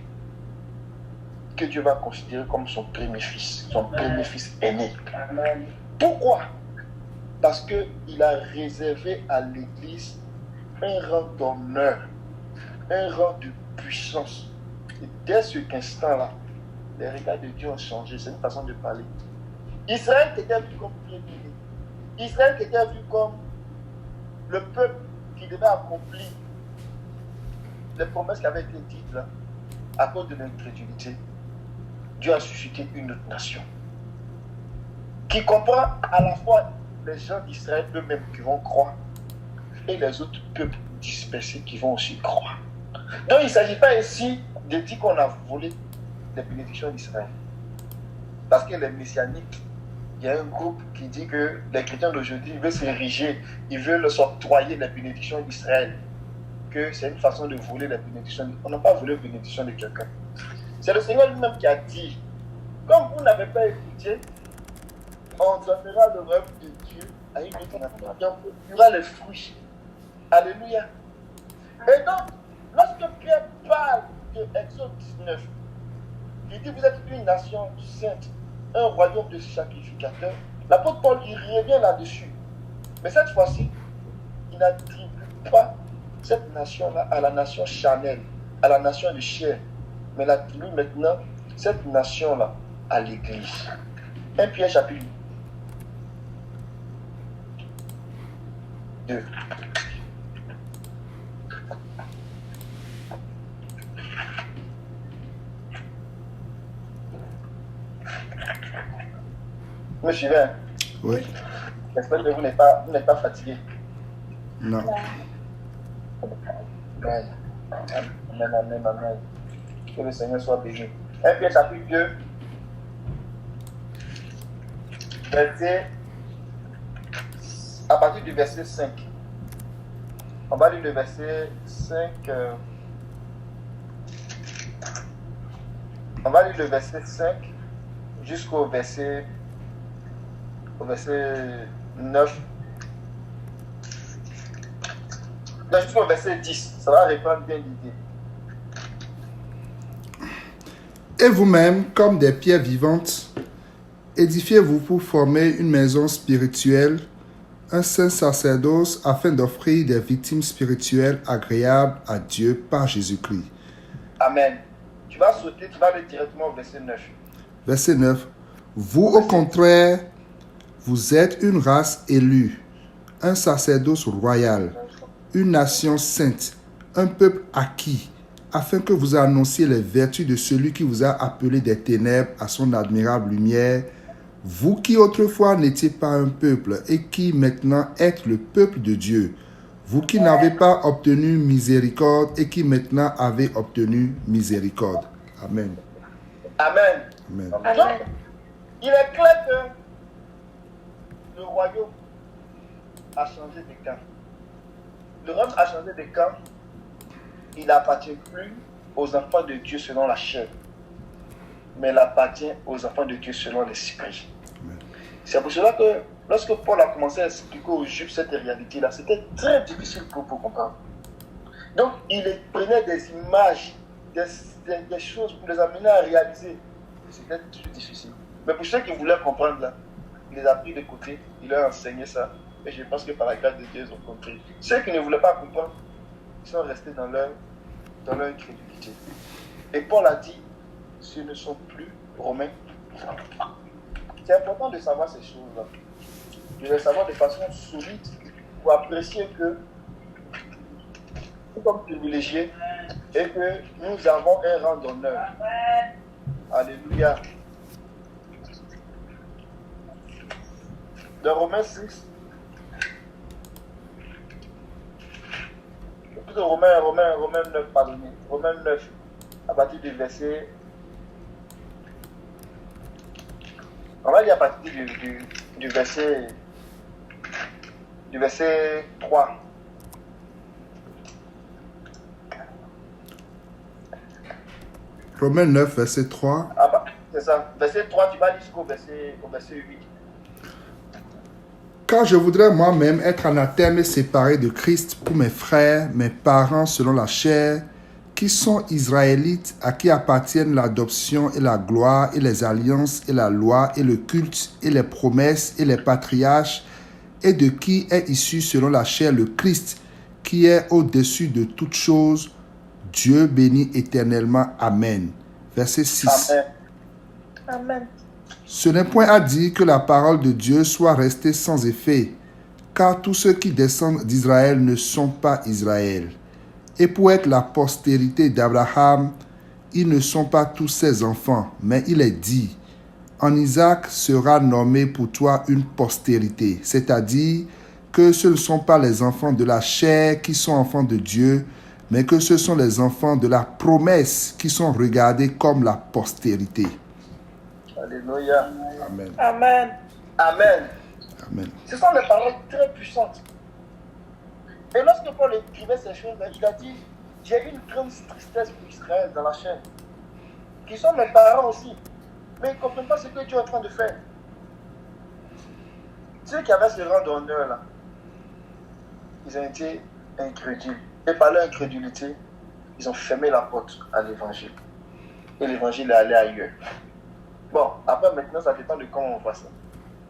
Speaker 1: que Dieu va considérer comme son premier fils, son premier fils aîné.
Speaker 2: Amen.
Speaker 1: Pourquoi? Parce qu'il a réservé à l'Église un rang d'honneur, un rang de puissance. Et dès cet instant-là, les regards de Dieu ont changé. C'est une façon de parler. Israël était vu comme bien-aimé. Israël était vu comme le peuple qui devait accomplir les promesses qui avaient été dites là, à cause de l'incrédulité. Dieu a suscité une autre nation qui comprend à la fois les gens d'Israël eux-mêmes qui vont croire et les autres peuples dispersés qui vont aussi croire. Donc il ne s'agit pas ici de dire qu'on a volé les bénédictions d'Israël. Parce que les messianiques, il y a un groupe qui dit que les chrétiens d'aujourd'hui veulent s'ériger, ils veulent s'octroyer les bénédictions d'Israël, que c'est une façon de voler les bénédictions. On n'a pas volé les bénédictions de quelqu'un. C'est le Seigneur lui-même qui a dit, comme vous n'avez pas écouté, on donnera le royaume de Dieu à une autre nation. Donc, il y aura les fruits. Alléluia. Et donc, lorsque Pierre parle de Exode 19, il dit vous êtes une nation sainte, un royaume de sacrificateurs. L'apôtre Paul, il revient là-dessus. Mais cette fois-ci, il n'attribue pas cette nation-là à la nation charnelle, à la nation de chair, mais il attribue maintenant cette nation-là à l'Église. 1 Pierre chapitre 2. Vous me suivez, hein?
Speaker 3: Oui.
Speaker 1: J'espère que vous n'êtes pas fatigué.
Speaker 3: Non.
Speaker 1: Amen. Amen, amen, amen. Que le Seigneur soit béni. 1 Pierre chapitre 2, à partir du verset 5. On va lire le verset 5. On va lire le verset 5 jusqu'au verset 9. Non, jusqu'au verset 10. Ça va répondre bien l'idée.
Speaker 3: Et vous-même, comme des pierres vivantes, édifiez-vous pour former une maison spirituelle, un saint sacerdoce, afin d'offrir des victimes spirituelles agréables à Dieu par Jésus-Christ.
Speaker 1: Amen. Tu vas sauter, tu vas aller directement au verset 9.
Speaker 3: Verset 9. Vous, au contraire, vous êtes une race élue, un sacerdoce royal, une nation sainte, un peuple acquis, afin que vous annonciez les vertus de celui qui vous a appelé des ténèbres à son admirable lumière, vous qui autrefois n'étiez pas un peuple et qui maintenant êtes le peuple de Dieu, vous qui n'avez pas obtenu miséricorde et qui maintenant avez obtenu miséricorde. Amen.
Speaker 1: Amen.
Speaker 3: Amen.
Speaker 1: Donc, il est clair que le royaume a changé de camp. Le royaume a changé de camp. Il n'appartient plus aux enfants de Dieu selon la chair, mais il appartient aux enfants de Dieu selon l'esprit. C'est pour cela que lorsque Paul a commencé à expliquer aux Juifs cette réalité-là, c'était très difficile pour comprendre. Donc, il prenait des images, des choses pour les amener à réaliser. C'était très difficile. Mais pour ceux qui voulaient comprendre là, il les a pris de côté, il leur a enseigné ça. Et je pense que par la grâce de Dieu, ils ont compris. Ceux qui ne voulaient pas comprendre, ils sont restés dans leur incrédulité. Et Paul a dit, ce ne sont plus romains. C'est important de savoir ces choses-là. De les savoir de façon solide pour apprécier que nous sommes privilégiés et que nous avons un rang d'honneur. Alléluia. Dans Romains 6, plutôt Romains 9, pardonnez. Romains 9, à partir du verset. On va lire à partir du verset 3.
Speaker 3: Romains 9, verset 3.
Speaker 1: Ah bah, c'est ça. Verset 3, tu vas lire jusqu'au verset 8.
Speaker 3: Car je voudrais moi-même être anathème et séparé de Christ pour mes frères, mes parents selon la chair, qui sont israélites, à qui appartiennent l'adoption et la gloire et les alliances et la loi et le culte et les promesses et les patriarches, et de qui est issu selon la chair le Christ, qui est au-dessus de toutes choses, Dieu béni éternellement. Amen. Verset 6.
Speaker 1: Amen.
Speaker 2: Amen.
Speaker 3: Ce n'est point à dire que la parole de Dieu soit restée sans effet, car tous ceux qui descendent d'Israël ne sont pas Israël. Et pour être la postérité d'Abraham, ils ne sont pas tous ses enfants, mais il est dit, en Isaac sera nommé pour toi une postérité, c'est-à-dire que ce ne sont pas les enfants de la chair qui sont enfants de Dieu, mais que ce sont les enfants de la promesse qui sont regardés comme la postérité.
Speaker 1: Alléluia.
Speaker 3: Amen.
Speaker 2: Amen.
Speaker 1: Amen.
Speaker 3: Amen.
Speaker 1: Ce sont des paroles très puissantes. Et lorsque Paul écrivait ces choses, il a dit, j'ai une grande tristesse pour Israël dans la chair, qui sont mes parents aussi, mais ils ne comprennent pas ce que Dieu est en train de faire. Ceux qui avaient ce rang d'honneur là, ils ont été incrédules. Et par leur incrédulité, ils ont fermé la porte à l'évangile. Et l'évangile est allé ailleurs. Bon, après maintenant, ça dépend de comment on voit ça.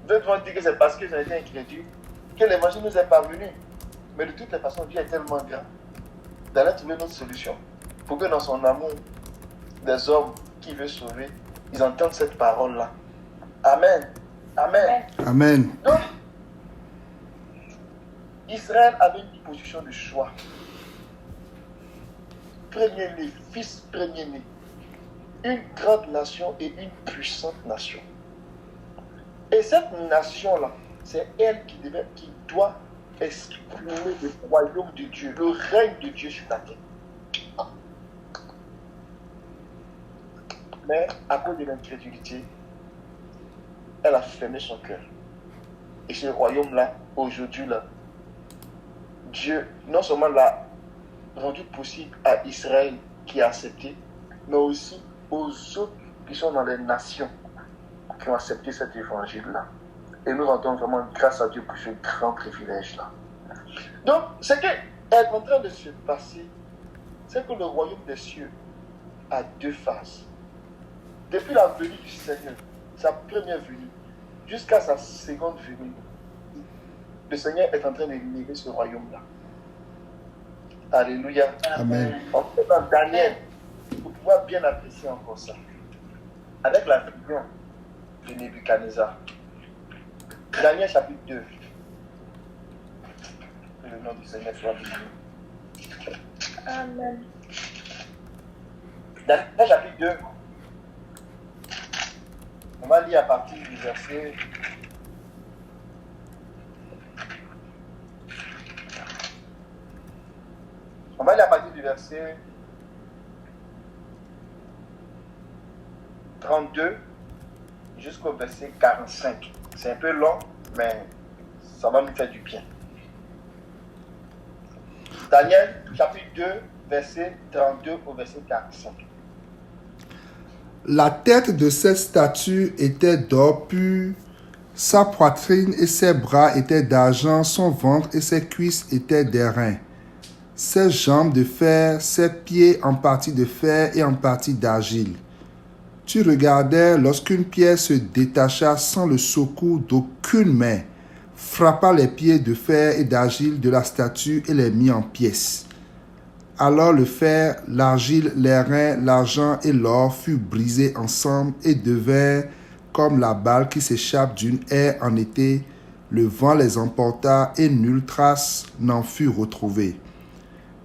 Speaker 1: D'autres vont dire que c'est parce qu'ils ont été incrédules que l'évangile nous est parvenu. Mais de toutes les façons, Dieu est tellement grand d'aller trouver notre solution pour que dans son amour, des hommes qui veulent sauver, ils entendent cette parole-là. Amen. Amen.
Speaker 3: Amen.
Speaker 1: Donc, Israël avait une position de choix. Premier-né, fils premier-né. Une grande nation et une puissante nation. Et cette nation-là, c'est elle qui doit exprimer le royaume de Dieu, le règne de Dieu sur la terre. Mais à cause de l'incrédulité, elle a fermé son cœur. Et ce royaume-là, aujourd'hui, là, Dieu, non seulement l'a rendu possible à Israël qui a accepté, mais aussi aux autres qui sont dans les nations qui ont accepté cet évangile-là. Et nous rendons vraiment grâce à Dieu pour ce grand privilège-là. Donc, ce qui est en train de se passer, c'est que le royaume des cieux a deux phases. Depuis la venue du Seigneur, sa première venue, jusqu'à sa seconde venue, le Seigneur est en train de livrer ce royaume-là. Alléluia.
Speaker 3: Amen.
Speaker 1: En fait, dans Daniel, pour pouvoir bien apprécier encore ça, avec la vision de Nebuchadnezzar. Daniel chapitre 2. Que le nom du Seigneur soit béni.
Speaker 2: Amen.
Speaker 1: Daniel chapitre 2. On va lire à partir du verset. On va lire à partir du verset 32 jusqu'au verset 45. C'est un peu long, mais ça va nous faire du bien. Daniel, chapitre 2, verset 32 au verset 45.
Speaker 3: La tête de cette statue était d'or pur, sa poitrine et ses bras étaient d'argent, son ventre et ses cuisses étaient d'airain. Ses jambes de fer, ses pieds en partie de fer et en partie d'argile. Tu regardais lorsqu'une pierre se détacha sans le secours d'aucune main, frappa les pieds de fer et d'argile de la statue et les mit en pièces. Alors le fer, l'argile, l'airain, l'argent et l'or furent brisés ensemble et devinrent comme la balle qui s'échappe d'une haie en été. Le vent les emporta et nulle trace n'en fut retrouvée.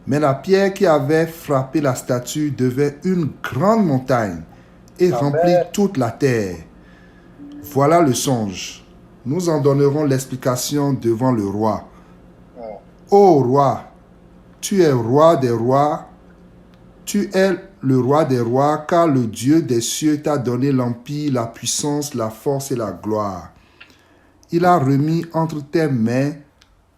Speaker 3: Mais la pierre qui avait frappé la statue devint une grande montagne et remplit toute la terre. Voilà le songe. Nous en donnerons l'explication devant le roi. Ô roi, tu es roi des rois, tu es le roi des rois, car le Dieu des cieux t'a donné l'empire, la puissance, la force et la gloire. Il a remis entre tes mains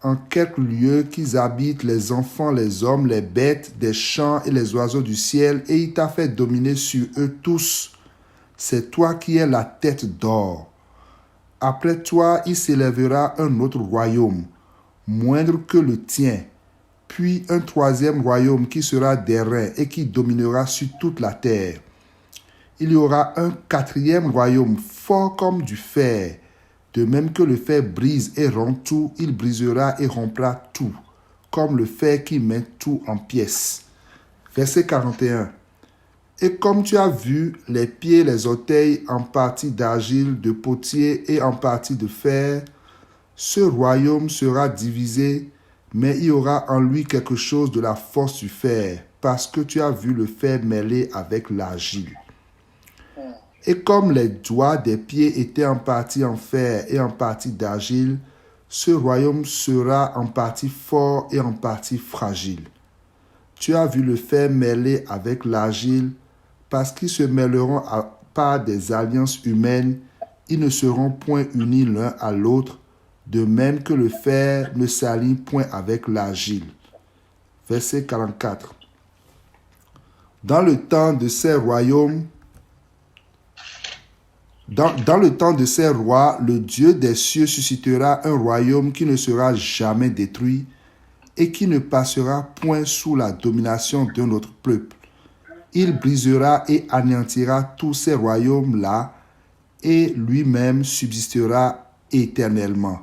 Speaker 3: en quelques lieux qu'ils habitent les enfants, les hommes, les bêtes des champs et les oiseaux du ciel, et il t'a fait dominer sur eux tous. C'est toi qui es la tête d'or. Après toi, il s'élèvera un autre royaume, moindre que le tien, puis un troisième royaume qui sera d'airain et qui dominera sur toute la terre. Il y aura un quatrième royaume fort comme du fer. De même que le fer brise et rompt tout, il brisera et rompra tout, comme le fer qui met tout en pièces. Verset 41. Et comme tu as vu les pieds et les orteils en partie d'argile, de potier et en partie de fer, ce royaume sera divisé, mais il y aura en lui quelque chose de la force du fer, parce que tu as vu le fer mêlé avec l'argile. Et comme les doigts des pieds étaient en partie en fer et en partie d'argile, ce royaume sera en partie fort et en partie fragile. Tu as vu le fer mêlé avec l'argile, parce qu'ils se mêleront par des alliances humaines, ils ne seront point unis l'un à l'autre, de même que le fer ne s'allie point avec l'argile. Verset 44. Dans le temps de ces royaumes, dans le temps de ces rois, le Dieu des cieux suscitera un royaume qui ne sera jamais détruit et qui ne passera point sous la domination d'un autre peuple. Il brisera et anéantira tous ces royaumes-là et lui-même subsistera éternellement.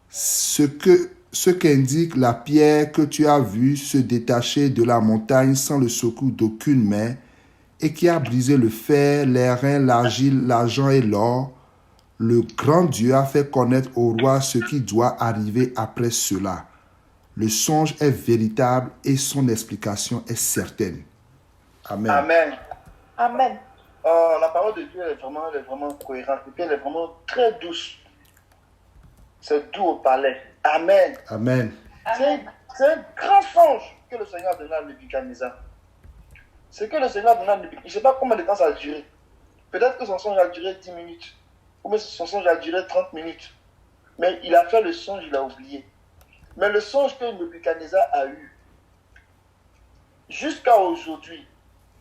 Speaker 3: Ce qu'indique la pierre que tu as vue se détacher de la montagne sans le secours d'aucune main, et qui a brisé le fer, l'airain, l'argile, l'argent et l'or, le grand Dieu a fait connaître au roi ce qui doit arriver après cela. Le songe est véritable et son explication est certaine. Amen.
Speaker 1: Amen.
Speaker 2: Amen.
Speaker 1: La parole de Dieu elle est vraiment cohérente et puis elle est vraiment très douce. C'est doux au palais. Amen.
Speaker 3: Amen.
Speaker 1: C'est un grand songe que le Seigneur a donné à Nebuchadnezzar. C'est que le Seigneur a donné à Nebuchadnezzar. Je ne sais pas combien de temps ça a duré. Peut-être que son songe a duré 10 minutes. Ou même son songe a duré 30 minutes. Mais il a fait le songe, il a oublié. Mais le songe que Nebuchadnezzar a eu, jusqu'à aujourd'hui,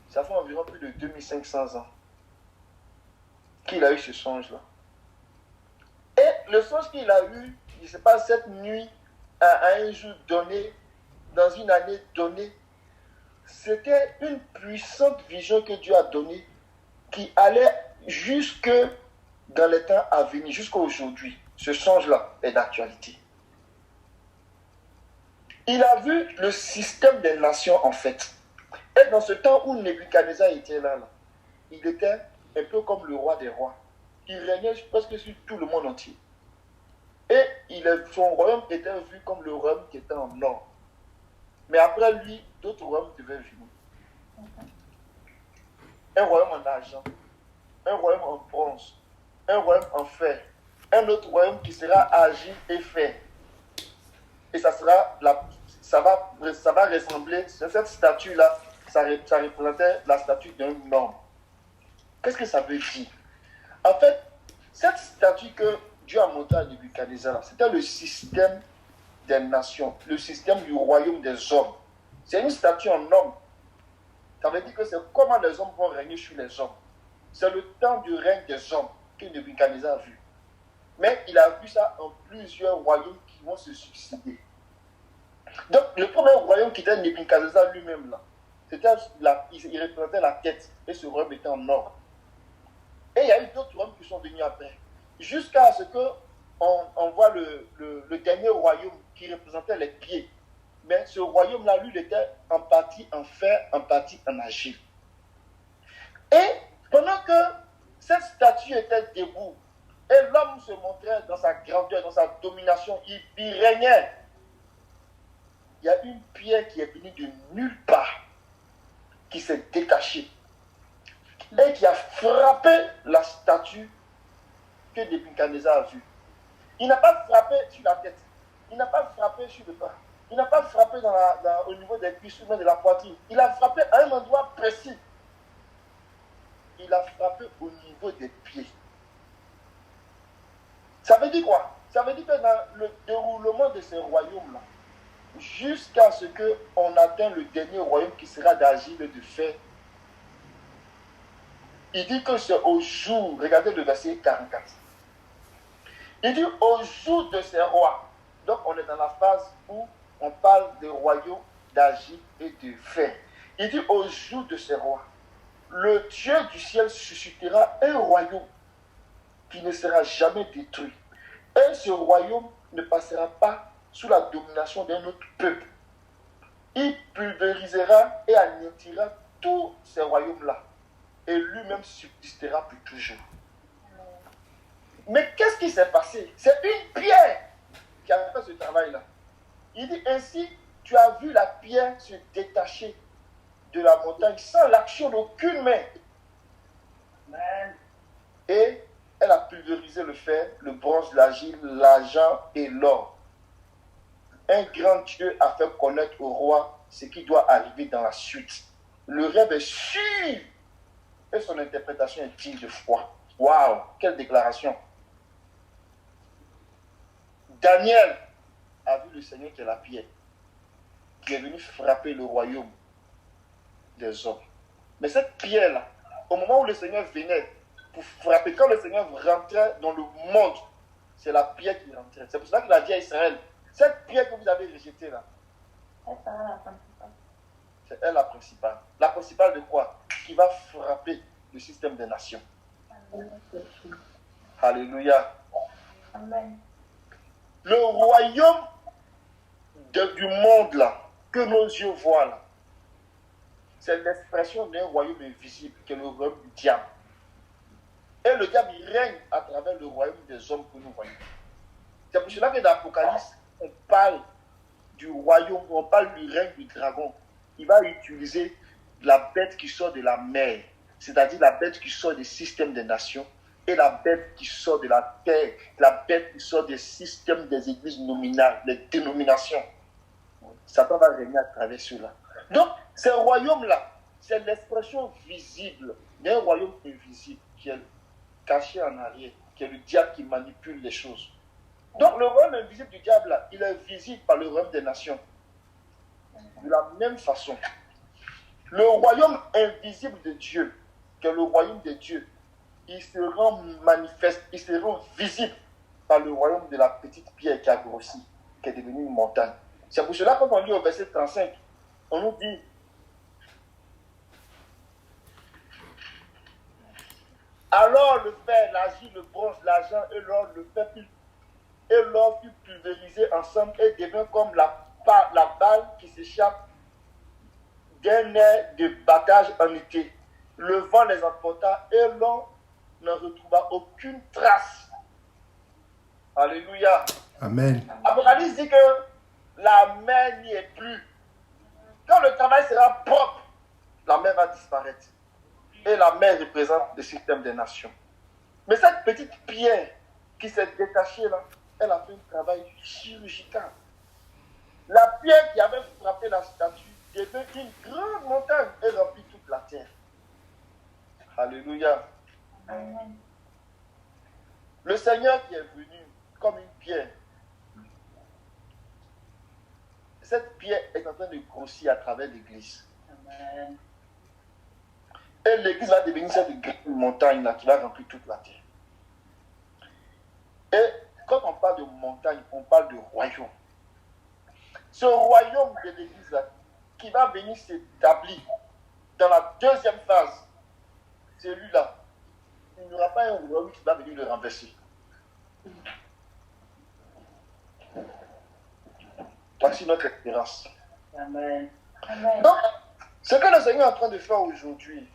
Speaker 1: ça fait environ plus de 2500 ans qu'il a eu ce songe-là. Et le songe qu'il a eu, je ne sais pas, cette nuit, à un jour donné, dans une année donnée, c'était une puissante vision que Dieu a donnée qui allait jusque dans les temps à venir, jusqu'à aujourd'hui. Ce songe-là est d'actualité. Il a vu le système des nations en fait. Et dans ce temps où Nebuchadnezzar était là, il était un peu comme le roi des rois. Il régnait presque sur tout le monde entier. Et son royaume était vu comme le royaume qui était en or. Mais après lui, d'autres royaumes devaient venir. Un royaume en argent, un royaume en bronze, un royaume en fer, un autre royaume qui sera argile et fer. Et ça va ressembler, cette statue-là, ça représentait la statue d'un homme. Qu'est-ce que ça veut dire? En fait, cette statue que Dieu a montrée à Nebuchadnezzar, c'était le système des nations, le système du royaume des hommes. C'est une statue en homme. Ça veut dire que c'est comment les hommes vont régner sur les hommes. C'est le temps du règne des hommes que Nebuchadnezzar a vu. Mais il a vu ça en plusieurs royaumes qui vont se succéder. Donc, le premier royaume qui était Nebuchadnezzar lui-même, là, il représentait la tête et ce royaume était en or. Et il y a eu d'autres royaumes qui sont venus après. Jusqu'à ce qu'on voit le dernier royaume qui représentait les pieds. Mais ce royaume-là, lui, il était en partie en fer, en partie en argile. Et pendant que cette statue était debout, et l'homme se montrait dans sa grandeur, dans sa domination, il régnait. Il y a une pierre qui est venue de nulle part, qui s'est détachée, et qui a frappé la statue que Nebuchadnezzar a vue. Il n'a pas frappé sur la tête, il n'a pas frappé sur le bras, il n'a pas frappé au niveau des cuisses ou de la poitrine. Il a frappé à un endroit précis. Il a frappé au niveau des pieds. Ça veut dire quoi? Ça veut dire que dans le déroulement de ces royaumes-là, jusqu'à ce qu'on atteigne le dernier royaume qui sera d'argile et de fer, il dit que c'est au jour, regardez le verset 44, Il dit au jour de ces rois. Donc on est dans la phase où on parle des royaumes d'Agib et de Fer. Il dit au jour de ces rois, le Dieu du ciel suscitera un royaume qui ne sera jamais détruit. Et ce royaume ne passera pas sous la domination d'un autre peuple. Il pulvérisera et anéantira tous ces royaumes-là. Et lui-même subsistera pour toujours. Mais qu'est-ce qui s'est passé? C'est une pierre qui a fait ce travail-là. Il dit ainsi, tu as vu la pierre se détacher de la montagne sans l'action d'aucune main. Amen. Et elle a pulvérisé le fer, le bronze, l'argile, l'argent et l'or. Un grand Dieu a fait connaître au roi ce qui doit arriver dans la suite. Le rêve est sûr et son interprétation est digne de foi. Waouh, quelle déclaration! Daniel a vu le Seigneur qui est la pierre, qui est venu frapper le royaume des hommes. Mais cette pierre-là, au moment où le Seigneur venait pour frapper, quand le Seigneur rentrait dans le monde, c'est la pierre qui rentrait. C'est pour cela qu'il a dit à Israël, cette pierre que vous avez rejetée là, c'est elle la principale. La principale de quoi? Qui va frapper le système des nations. Alléluia.
Speaker 2: Amen.
Speaker 1: Le royaume du monde là, que nos yeux voient là, c'est l'expression d'un royaume invisible, qui est le royaume du diable. Et le diable, il règne à travers le royaume des hommes que nous voyons. C'est pour cela que dans l'Apocalypse, on parle du royaume, on parle du règne du dragon. Il va utiliser la bête qui sort de la mer, c'est-à-dire la bête qui sort des systèmes des nations, et la bête qui sort de la terre, la bête qui sort des systèmes des églises nominales, les dénominations. Satan va régner à travers cela. Donc, ce royaume-là, c'est l'expression visible d'un royaume invisible qui est caché en arrière, qui est le diable qui manipule les choses. Donc, le royaume invisible du diable, là, il est visible par le royaume des nations. De la même façon, le royaume invisible de Dieu, qui est le royaume de Dieu, il se rend manifeste, il se rend visible par le royaume de la petite pierre qui a grossi, qui est devenue une montagne. C'est pour cela, quand on lit au verset 35, on nous dit: alors le fer, l'argile, le bronze, l'argent et l'or, l'or fut pulvérisé ensemble et devint comme la balle qui s'échappe d'un air de battage en été. Le vent les emporta et l'on ne retrouva aucune trace. Alléluia.
Speaker 3: Amen.
Speaker 1: Apocalypse dit que la mer n'y est plus. Quand le travail sera propre, la mer va disparaître. Et la mer représente le système des nations. Mais cette petite pierre qui s'est détachée là, elle a fait un travail chirurgical. La pierre qui avait frappé la statue devint une grande montagne et remplit toute la terre. Alléluia.
Speaker 2: Amen.
Speaker 1: Le Seigneur qui est venu comme une pierre, cette pierre est en train de grossir à travers l'église.
Speaker 2: Amen.
Speaker 1: Et l'église va devenir cette grande montagne là qui va remplir toute la terre. Et quand on parle de montagne, on parle de royaume. Ce royaume de l'église là, qui va venir s'établir dans la deuxième phase, celui-là, il n'y aura pas un royaume qui va venir le renverser. Voici notre espérance.
Speaker 2: Amen. Amen.
Speaker 1: Donc, ce que le Seigneur est en train de faire aujourd'hui,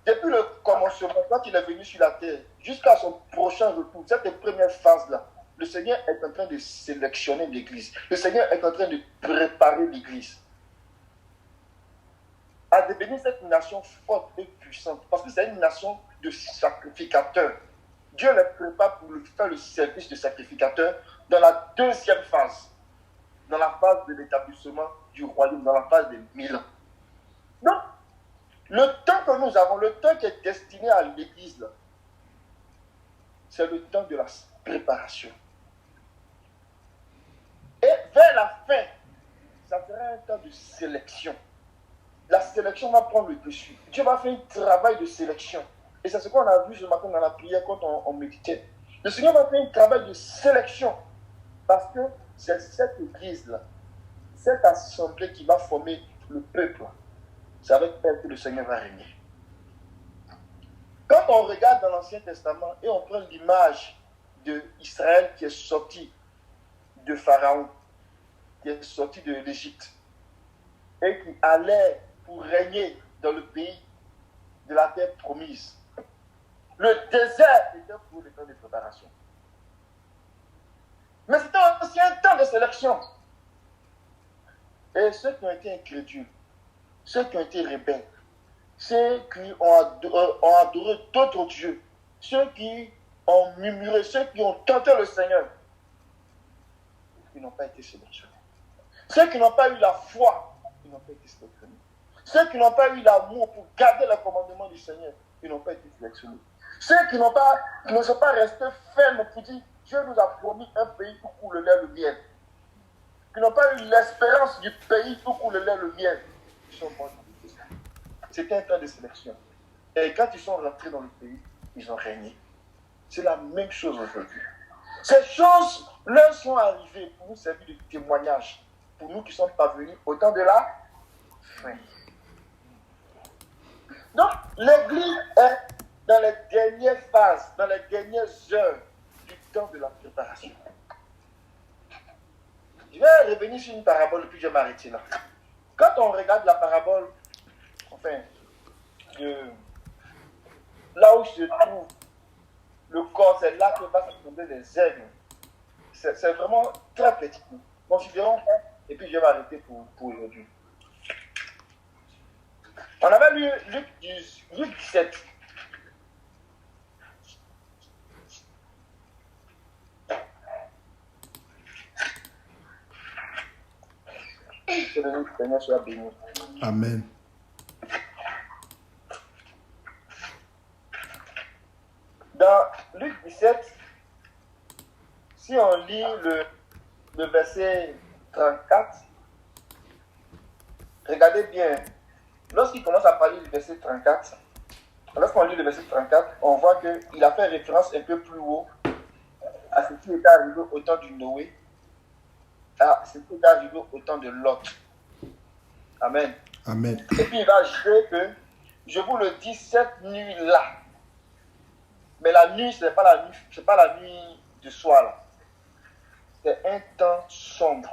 Speaker 1: depuis le commencement, quand il est venu sur la terre, jusqu'à son prochain retour, cette première phase-là, le Seigneur est en train de sélectionner l'Église. Le Seigneur est en train de préparer l'Église à devenir cette nation forte et puissante. Parce que c'est une nation de sacrificateurs. Dieu les prépare pour faire le service de sacrificateurs dans la deuxième phase. Dans la phase de l'établissement du royaume, dans la phase des 1000 ans. Donc, le temps que nous avons, le temps qui est destiné à l'Église, là, c'est le temps de la préparation. Et vers la fin, ça sera un temps de sélection. La sélection va prendre le dessus. Dieu va faire un travail de sélection. Et c'est ce qu'on a vu ce matin dans la prière quand on méditait. Le Seigneur va faire un travail de sélection. Parce que c'est cette église-là, cette assemblée qui va former le peuple. C'est avec elle que le Seigneur va régner. Quand on regarde dans l'Ancien Testament et on prend l'image d'Israël qui est sorti de Pharaon, qui est sorti de l'Égypte, et qui allait pour régner dans le pays de la terre promise. Le désert était pour le temps de préparation. Mais c'était aussi un temps de sélection. Et ceux qui ont été incrédules, ceux qui ont été rebelles, ceux qui ont adoré d'autres dieux, ceux qui ont murmuré, ceux qui ont tenté le Seigneur, ils n'ont pas été sélectionnés. Ceux qui n'ont pas eu la foi, ils n'ont pas été sélectionnés. Ceux qui n'ont pas eu l'amour pour garder le commandement du Seigneur, ils n'ont pas été sélectionnés. Ceux qui ne sont pas restés fermes pour dire Dieu nous a promis un pays où coule le lait et le miel. Qui n'ont pas eu l'espérance du pays où coule le lait et le miel. Ils sont morts. C'était un temps de sélection. Et quand ils sont rentrés dans le pays, ils ont régné. C'est la même chose aujourd'hui. Ces choses leur sont arrivées pour nous servir de témoignage. Pour nous qui sommes parvenus au temps de la fin. Donc, l'Église est dans les dernières phases, dans les dernières heures du temps de la préparation. Je vais revenir sur une parabole, puis je vais m'arrêter là. Quand on regarde la parabole, enfin, là où se trouve le corps, c'est là que va se trouver les aigles. C'est vraiment très petit. Considérons, et puis je vais m'arrêter pour aujourd'hui. On avait lu Luc 17. Que le Seigneur soit béni.
Speaker 3: Amen.
Speaker 1: Dans Luc 17, si on lit le verset 34, regardez bien. Lorsqu'il commence à parler du verset 34, lorsqu'on lit le verset 34, on voit qu'il a fait référence un peu plus haut à ce qui était arrivé au temps du Noé, à ce qui était arrivé au temps de Lot. Amen.
Speaker 3: Amen.
Speaker 1: Et puis il va ajouter que, je vous le dis, cette nuit-là, mais la nuit, ce n'est pas la nuit du soir, là. C'est un temps sombre.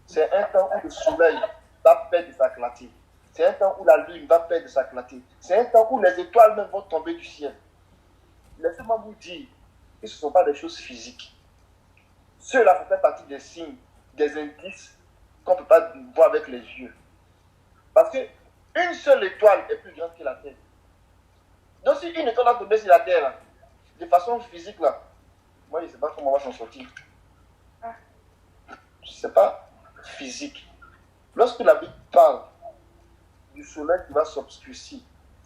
Speaker 1: C'est un temps où le soleil va perdre sa clarté. C'est un temps où la lune va perdre sa clarté. C'est un temps où les étoiles même vont tomber du ciel. Laissez-moi vous dire que ce ne sont pas des choses physiques. Ceux-là font partie des signes, des indices qu'on ne peut pas voir avec les yeux. Parce qu'une seule étoile est plus grande que la Terre. Donc si une étoile va tomber sur la Terre, là, de façon physique, là, moi je ne sais pas comment on va s'en sortir. Ce n'est pas physique. Lorsque la Bible parle du soleil qui va s'obscurcir,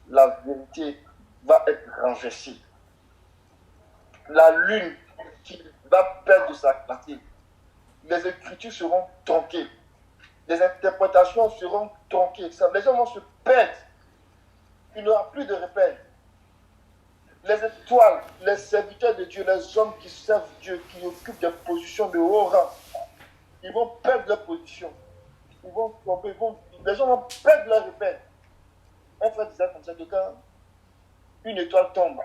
Speaker 1: la vérité va être renversée. La lune qui va perdre sa clarté. Les écritures seront tronquées. Les interprétations seront tronquées. Les gens vont se perdre. Il n'y aura plus de repères. Les étoiles, les serviteurs de Dieu, les hommes qui servent Dieu, qui occupent des positions de haut rang, ils vont perdre leur position. Ils vont tomber, les gens vont perdre leur repère. Un frère disait comme ça que quand une étoile tombe,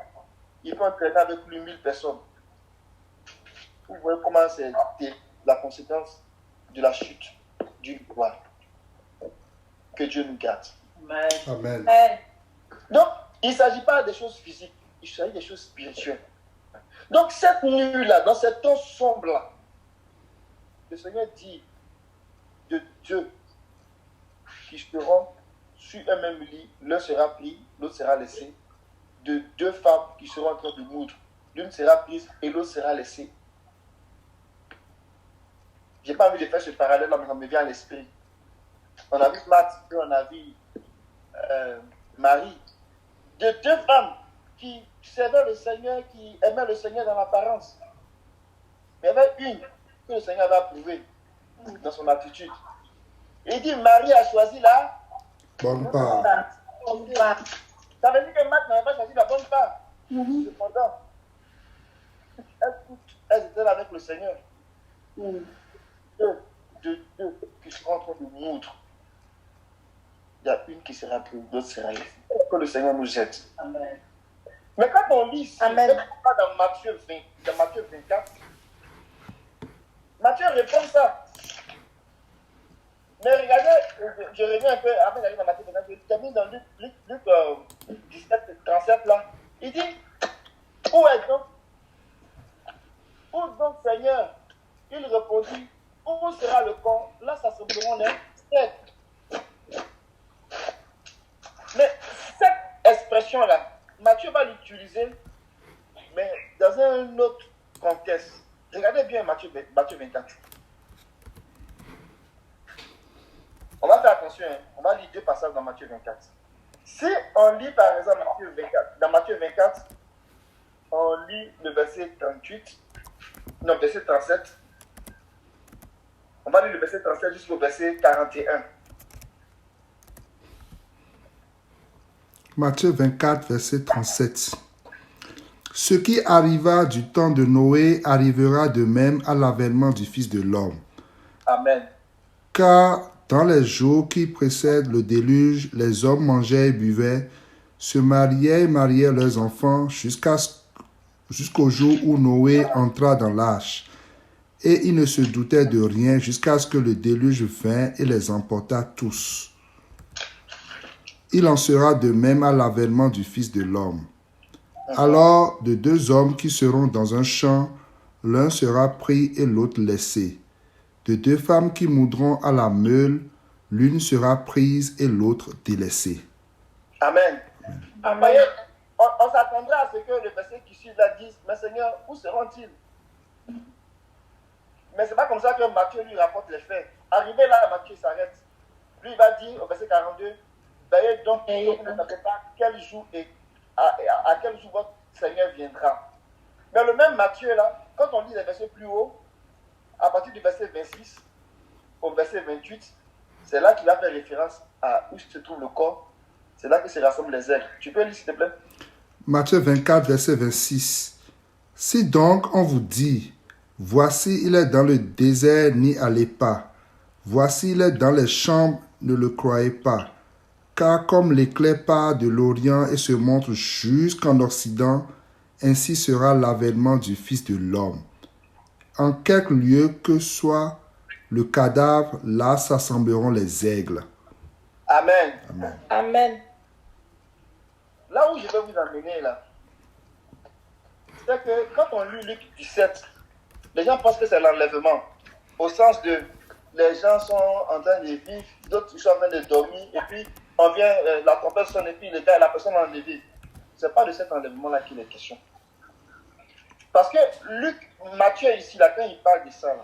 Speaker 1: il peut entraîner avec lui 1000 personnes. Vous voyez comment c'est la conséquence de la chute d'une étoile. Que Dieu nous garde.
Speaker 3: Amen.
Speaker 1: Donc, il ne s'agit pas des choses physiques, il s'agit des choses spirituelles. Donc, cette nuit-là, dans cet temps sombre-là, le Seigneur dit de deux qui seront sur un même lit, l'un sera pris, l'autre sera laissé. De deux femmes qui seront en train de moudre, l'une sera prise et l'autre sera laissée. Je n'ai pas envie de faire ce parallèle-là, mais ça me vient à l'esprit. On a vu Marthe, on a vu Marie. De deux femmes qui servaient le Seigneur, qui aimaient le Seigneur dans l'apparence. Mais il y avait une que le Seigneur avait approuvée dans son attitude. Il dit, Marie a choisi la
Speaker 3: Bonne part.
Speaker 1: Ça veut dire que Marthe n'avait pas choisi la bonne part. Cependant, elles étaient là avec le Seigneur.
Speaker 2: Mm.
Speaker 1: Deux qui sont en train de moudre. Il y a une qui sera prise, l'autre sera laissée. Que le Seigneur nous aide.
Speaker 2: Amen.
Speaker 1: Mais quand on lit ici,
Speaker 2: Amen.
Speaker 1: dans Matthieu 24, Matthieu répond ça. Mais regardez, je reviens un peu avant d'aller dans Matthieu 24, je termine dans Luc 17, 37 là. Il dit, où est donc? Où donc, Seigneur? Il répondit, où sera le corps? Là, ça s'assembleront les têtes. Mais cette expression-là, Matthieu va l'utiliser, mais dans un autre contexte. Regardez bien Matthieu 24. On va faire attention, hein. On va lire deux passages dans Matthieu 24. Si on lit par exemple dans Matthieu 24, on lit le verset 38, non, verset 37. On va lire le verset 37 jusqu'au verset 41.
Speaker 3: Matthieu 24, verset 37. Ce qui arriva du temps de Noé arrivera de même à l'avènement du Fils de l'homme.
Speaker 1: Amen.
Speaker 3: Car dans les jours qui précèdent le déluge, les hommes mangeaient et buvaient, se mariaient et mariaient leurs enfants jusqu'au jour où Noé entra dans l'arche. Et ils ne se doutaient de rien jusqu'à ce que le déluge vînt et les emporta tous. Il en sera de même à l'avènement du Fils de l'homme. Alors, de deux hommes qui seront dans un champ, l'un sera pris et l'autre laissé. De deux femmes qui moudront à la meule, l'une sera prise et l'autre délaissée.
Speaker 1: Amen.
Speaker 2: Amen.
Speaker 1: Voyez, on s'attendra à ce que le verset qui suit là dise, mais Seigneur, où seront-ils? Mais c'est pas comme ça que Matthieu lui rapporte les faits. Arrivé là, Matthieu s'arrête. Lui, il va dire au verset 42, veillez donc, vous ne savez pas quel jour et à quel jour votre Seigneur viendra. Mais le même Matthieu là, quand on lit les versets plus haut, à partir du verset 26 au verset 28, c'est là qu'il va faire référence à où se trouve le corps. C'est là que se rassemblent les aigles. Tu peux lire s'il te plaît?
Speaker 3: Matthieu 24, verset 26. Si donc on vous dit, voici il est dans le désert, n'y allez pas. Voici il est dans les chambres, ne le croyez pas. Car comme l'éclair part de l'Orient et se montre jusqu'en Occident, ainsi sera l'avènement du Fils de l'homme. En quelque lieu que soit le cadavre, là s'assembleront les aigles.
Speaker 1: Amen.
Speaker 3: Amen.
Speaker 2: Amen.
Speaker 1: Là où je vais vous emmener là, c'est que quand on lit Luc 17, les gens pensent que c'est l'enlèvement. Au sens de, les gens sont en train de vivre, d'autres sont en train de dormir, et puis on vient, la trompette sonne, et puis la personne est enlevée. Ce n'est pas de cet enlèvement-là qu'il est question. Parce que Matthieu ici, là, quand il parle de ça, là,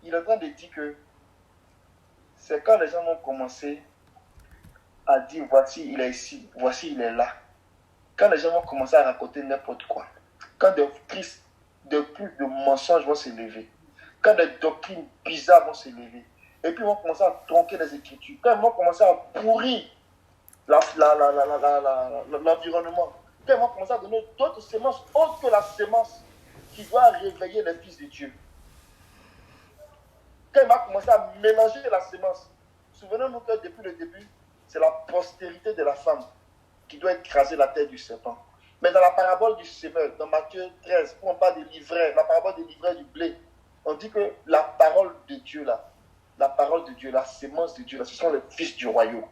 Speaker 1: il est en train de dire que c'est quand les gens vont commencer à dire voici il est ici, voici il est là. Quand les gens vont commencer à raconter n'importe quoi, quand des crises, de plus de mensonges vont s'élever, quand des doctrines bizarres vont s'élever, et puis ils vont commencer à tronquer les Écritures, quand ils vont commencer à pourrir l'environnement, quand ils vont commencer à donner d'autres semences autres que la semence qui doit réveiller les fils de Dieu. Quand il va commencer à mélanger la semence, souvenons-nous que depuis le début, c'est la postérité de la femme qui doit écraser la tête du serpent. Mais dans la parabole du semeur, dans Matthieu 13, où on parle des livrets, la parabole des livrets du blé, on dit que la parole de Dieu là, la parole de Dieu, la sémence de Dieu là, ce sont les fils du royaume.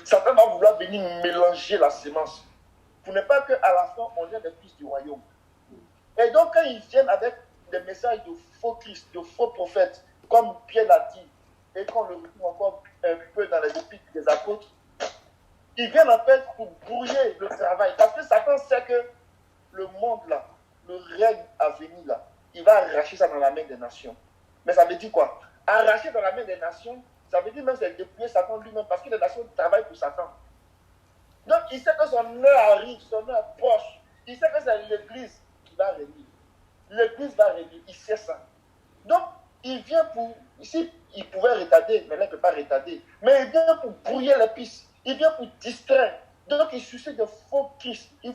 Speaker 1: Satan va vouloir venir mélanger la sémence. Pour ne pas qu'à la fin, on ait les fils du royaume. Et donc, quand ils viennent avec des messages de faux Christ, de faux prophètes, comme Pierre l'a dit, et qu'on le retrouve encore un peu dans les épîtres des apôtres, ils viennent en fait pour brouiller le travail. Parce que Satan sait que le monde là, le règne à venir là, il va arracher ça dans la main des nations. Mais ça veut dire quoi? Arracher dans la main des nations, ça veut dire même c'est dépouiller Satan lui-même, parce que les nations travaillent pour Satan. Donc il sait que son heure arrive, son heure approche. Il sait que c'est l'église qui va régner. L'église va régner, il sait ça. Donc il vient pour, ici il pouvait retarder, mais là il ne peut pas retarder. Mais il vient pour brouiller les pistes. Il vient pour distraire. Donc, il suscite de faux Christ, des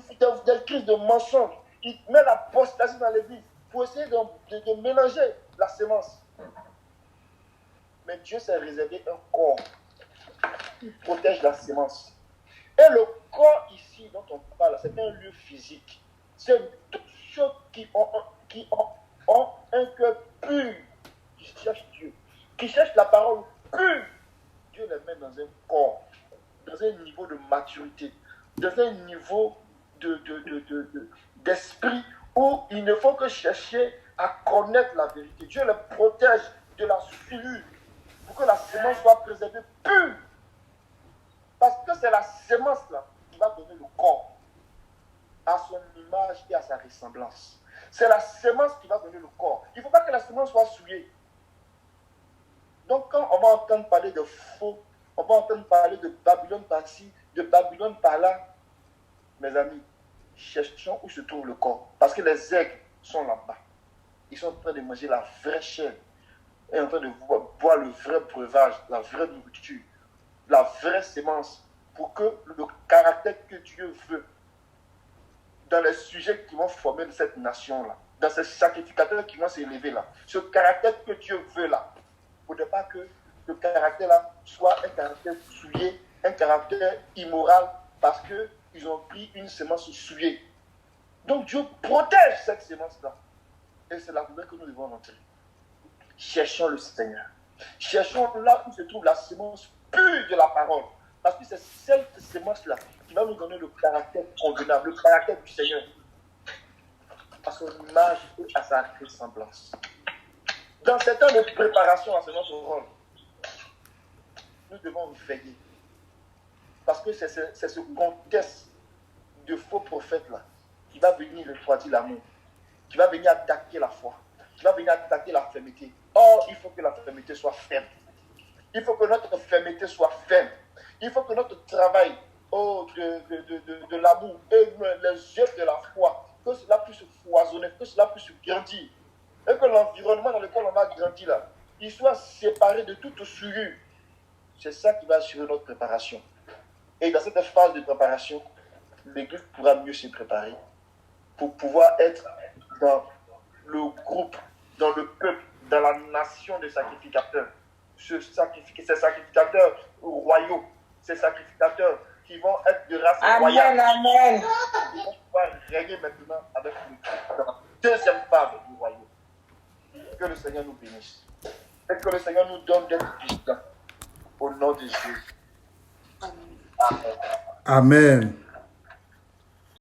Speaker 1: crises de mensonges. il met l'apostasie dans l'église pour essayer de mélanger la sémence. Mais Dieu s'est réservé un corps qui protège la sémence. Et le corps ici dont on parle, c'est un lieu physique. C'est toutes choses qui ont un cœur pur, qui cherchent Dieu, qui cherchent la parole pure. Dieu les met dans un corps, dans un niveau de maturité, dans un niveau d'esprit où il ne faut que chercher à connaître la vérité. Dieu les protège de la souillure pour que la sémence soit préservée pure. Parce que c'est la sémence là qui va donner le corps à son image et à sa ressemblance. C'est la sémence qui va donner le corps. Il ne faut pas que la sémence soit souillée. Donc quand on va entendre parler de faux, on va entendre parler de Babylone par-ci, de Babylone par-là, mes amis, cherchons où se trouve le corps. Parce que les aigles sont là-bas. Ils sont en train de manger la vraie chair. Et en train de boire le vrai breuvage, la vraie nourriture, la vraie sémence, pour que le caractère que Dieu veut dans les sujets qui vont former cette nation-là, dans ces sacrificateurs qui vont s'élever là, ce caractère que Dieu veut là, il ne faut pas que le caractère-là soit un caractère souillé, un caractère immoral, parce qu'ils ont pris une sémence souillée. Donc Dieu protège cette sémence-là. Et c'est là-dedans que nous devons entrer. Cherchons le Seigneur. Cherchons là où se trouve la sémence pure de la parole. Parce que c'est cette sémence-là qui va nous donner le caractère convenable, le caractère du Seigneur, à son image et à sa ressemblance. Dans ces temps de préparation à ce notre rôle, nous devons veiller. Parce que c'est ce contexte de faux prophètes-là qui va venir refroidir l'amour, qui va venir attaquer la foi, qui va venir attaquer la fermeté. Or, il faut que la fermeté soit ferme. Il faut que notre fermeté soit ferme. Il faut que notre travail de l'amour et les œuvres de la foi, que cela puisse foisonner, que cela puisse grandir. Et que l'environnement dans lequel on va grandir là, il soit séparé de toute souillure. C'est ça qui va assurer notre préparation. Et dans cette phase de préparation, l'Église pourra mieux se préparer pour pouvoir être dans le groupe, dans le peuple, dans la nation des sacrificateurs. Ces sacrificateurs royaux, ces sacrificateurs qui vont être de race royale.
Speaker 2: Amen.
Speaker 1: Ils vont pouvoir régner maintenant avec nous dans la deuxième phase du royaume. Que le Seigneur nous bénisse. Et que le Seigneur nous donne d'être vigilants. Au nom de Jésus. Amen.
Speaker 3: Amen.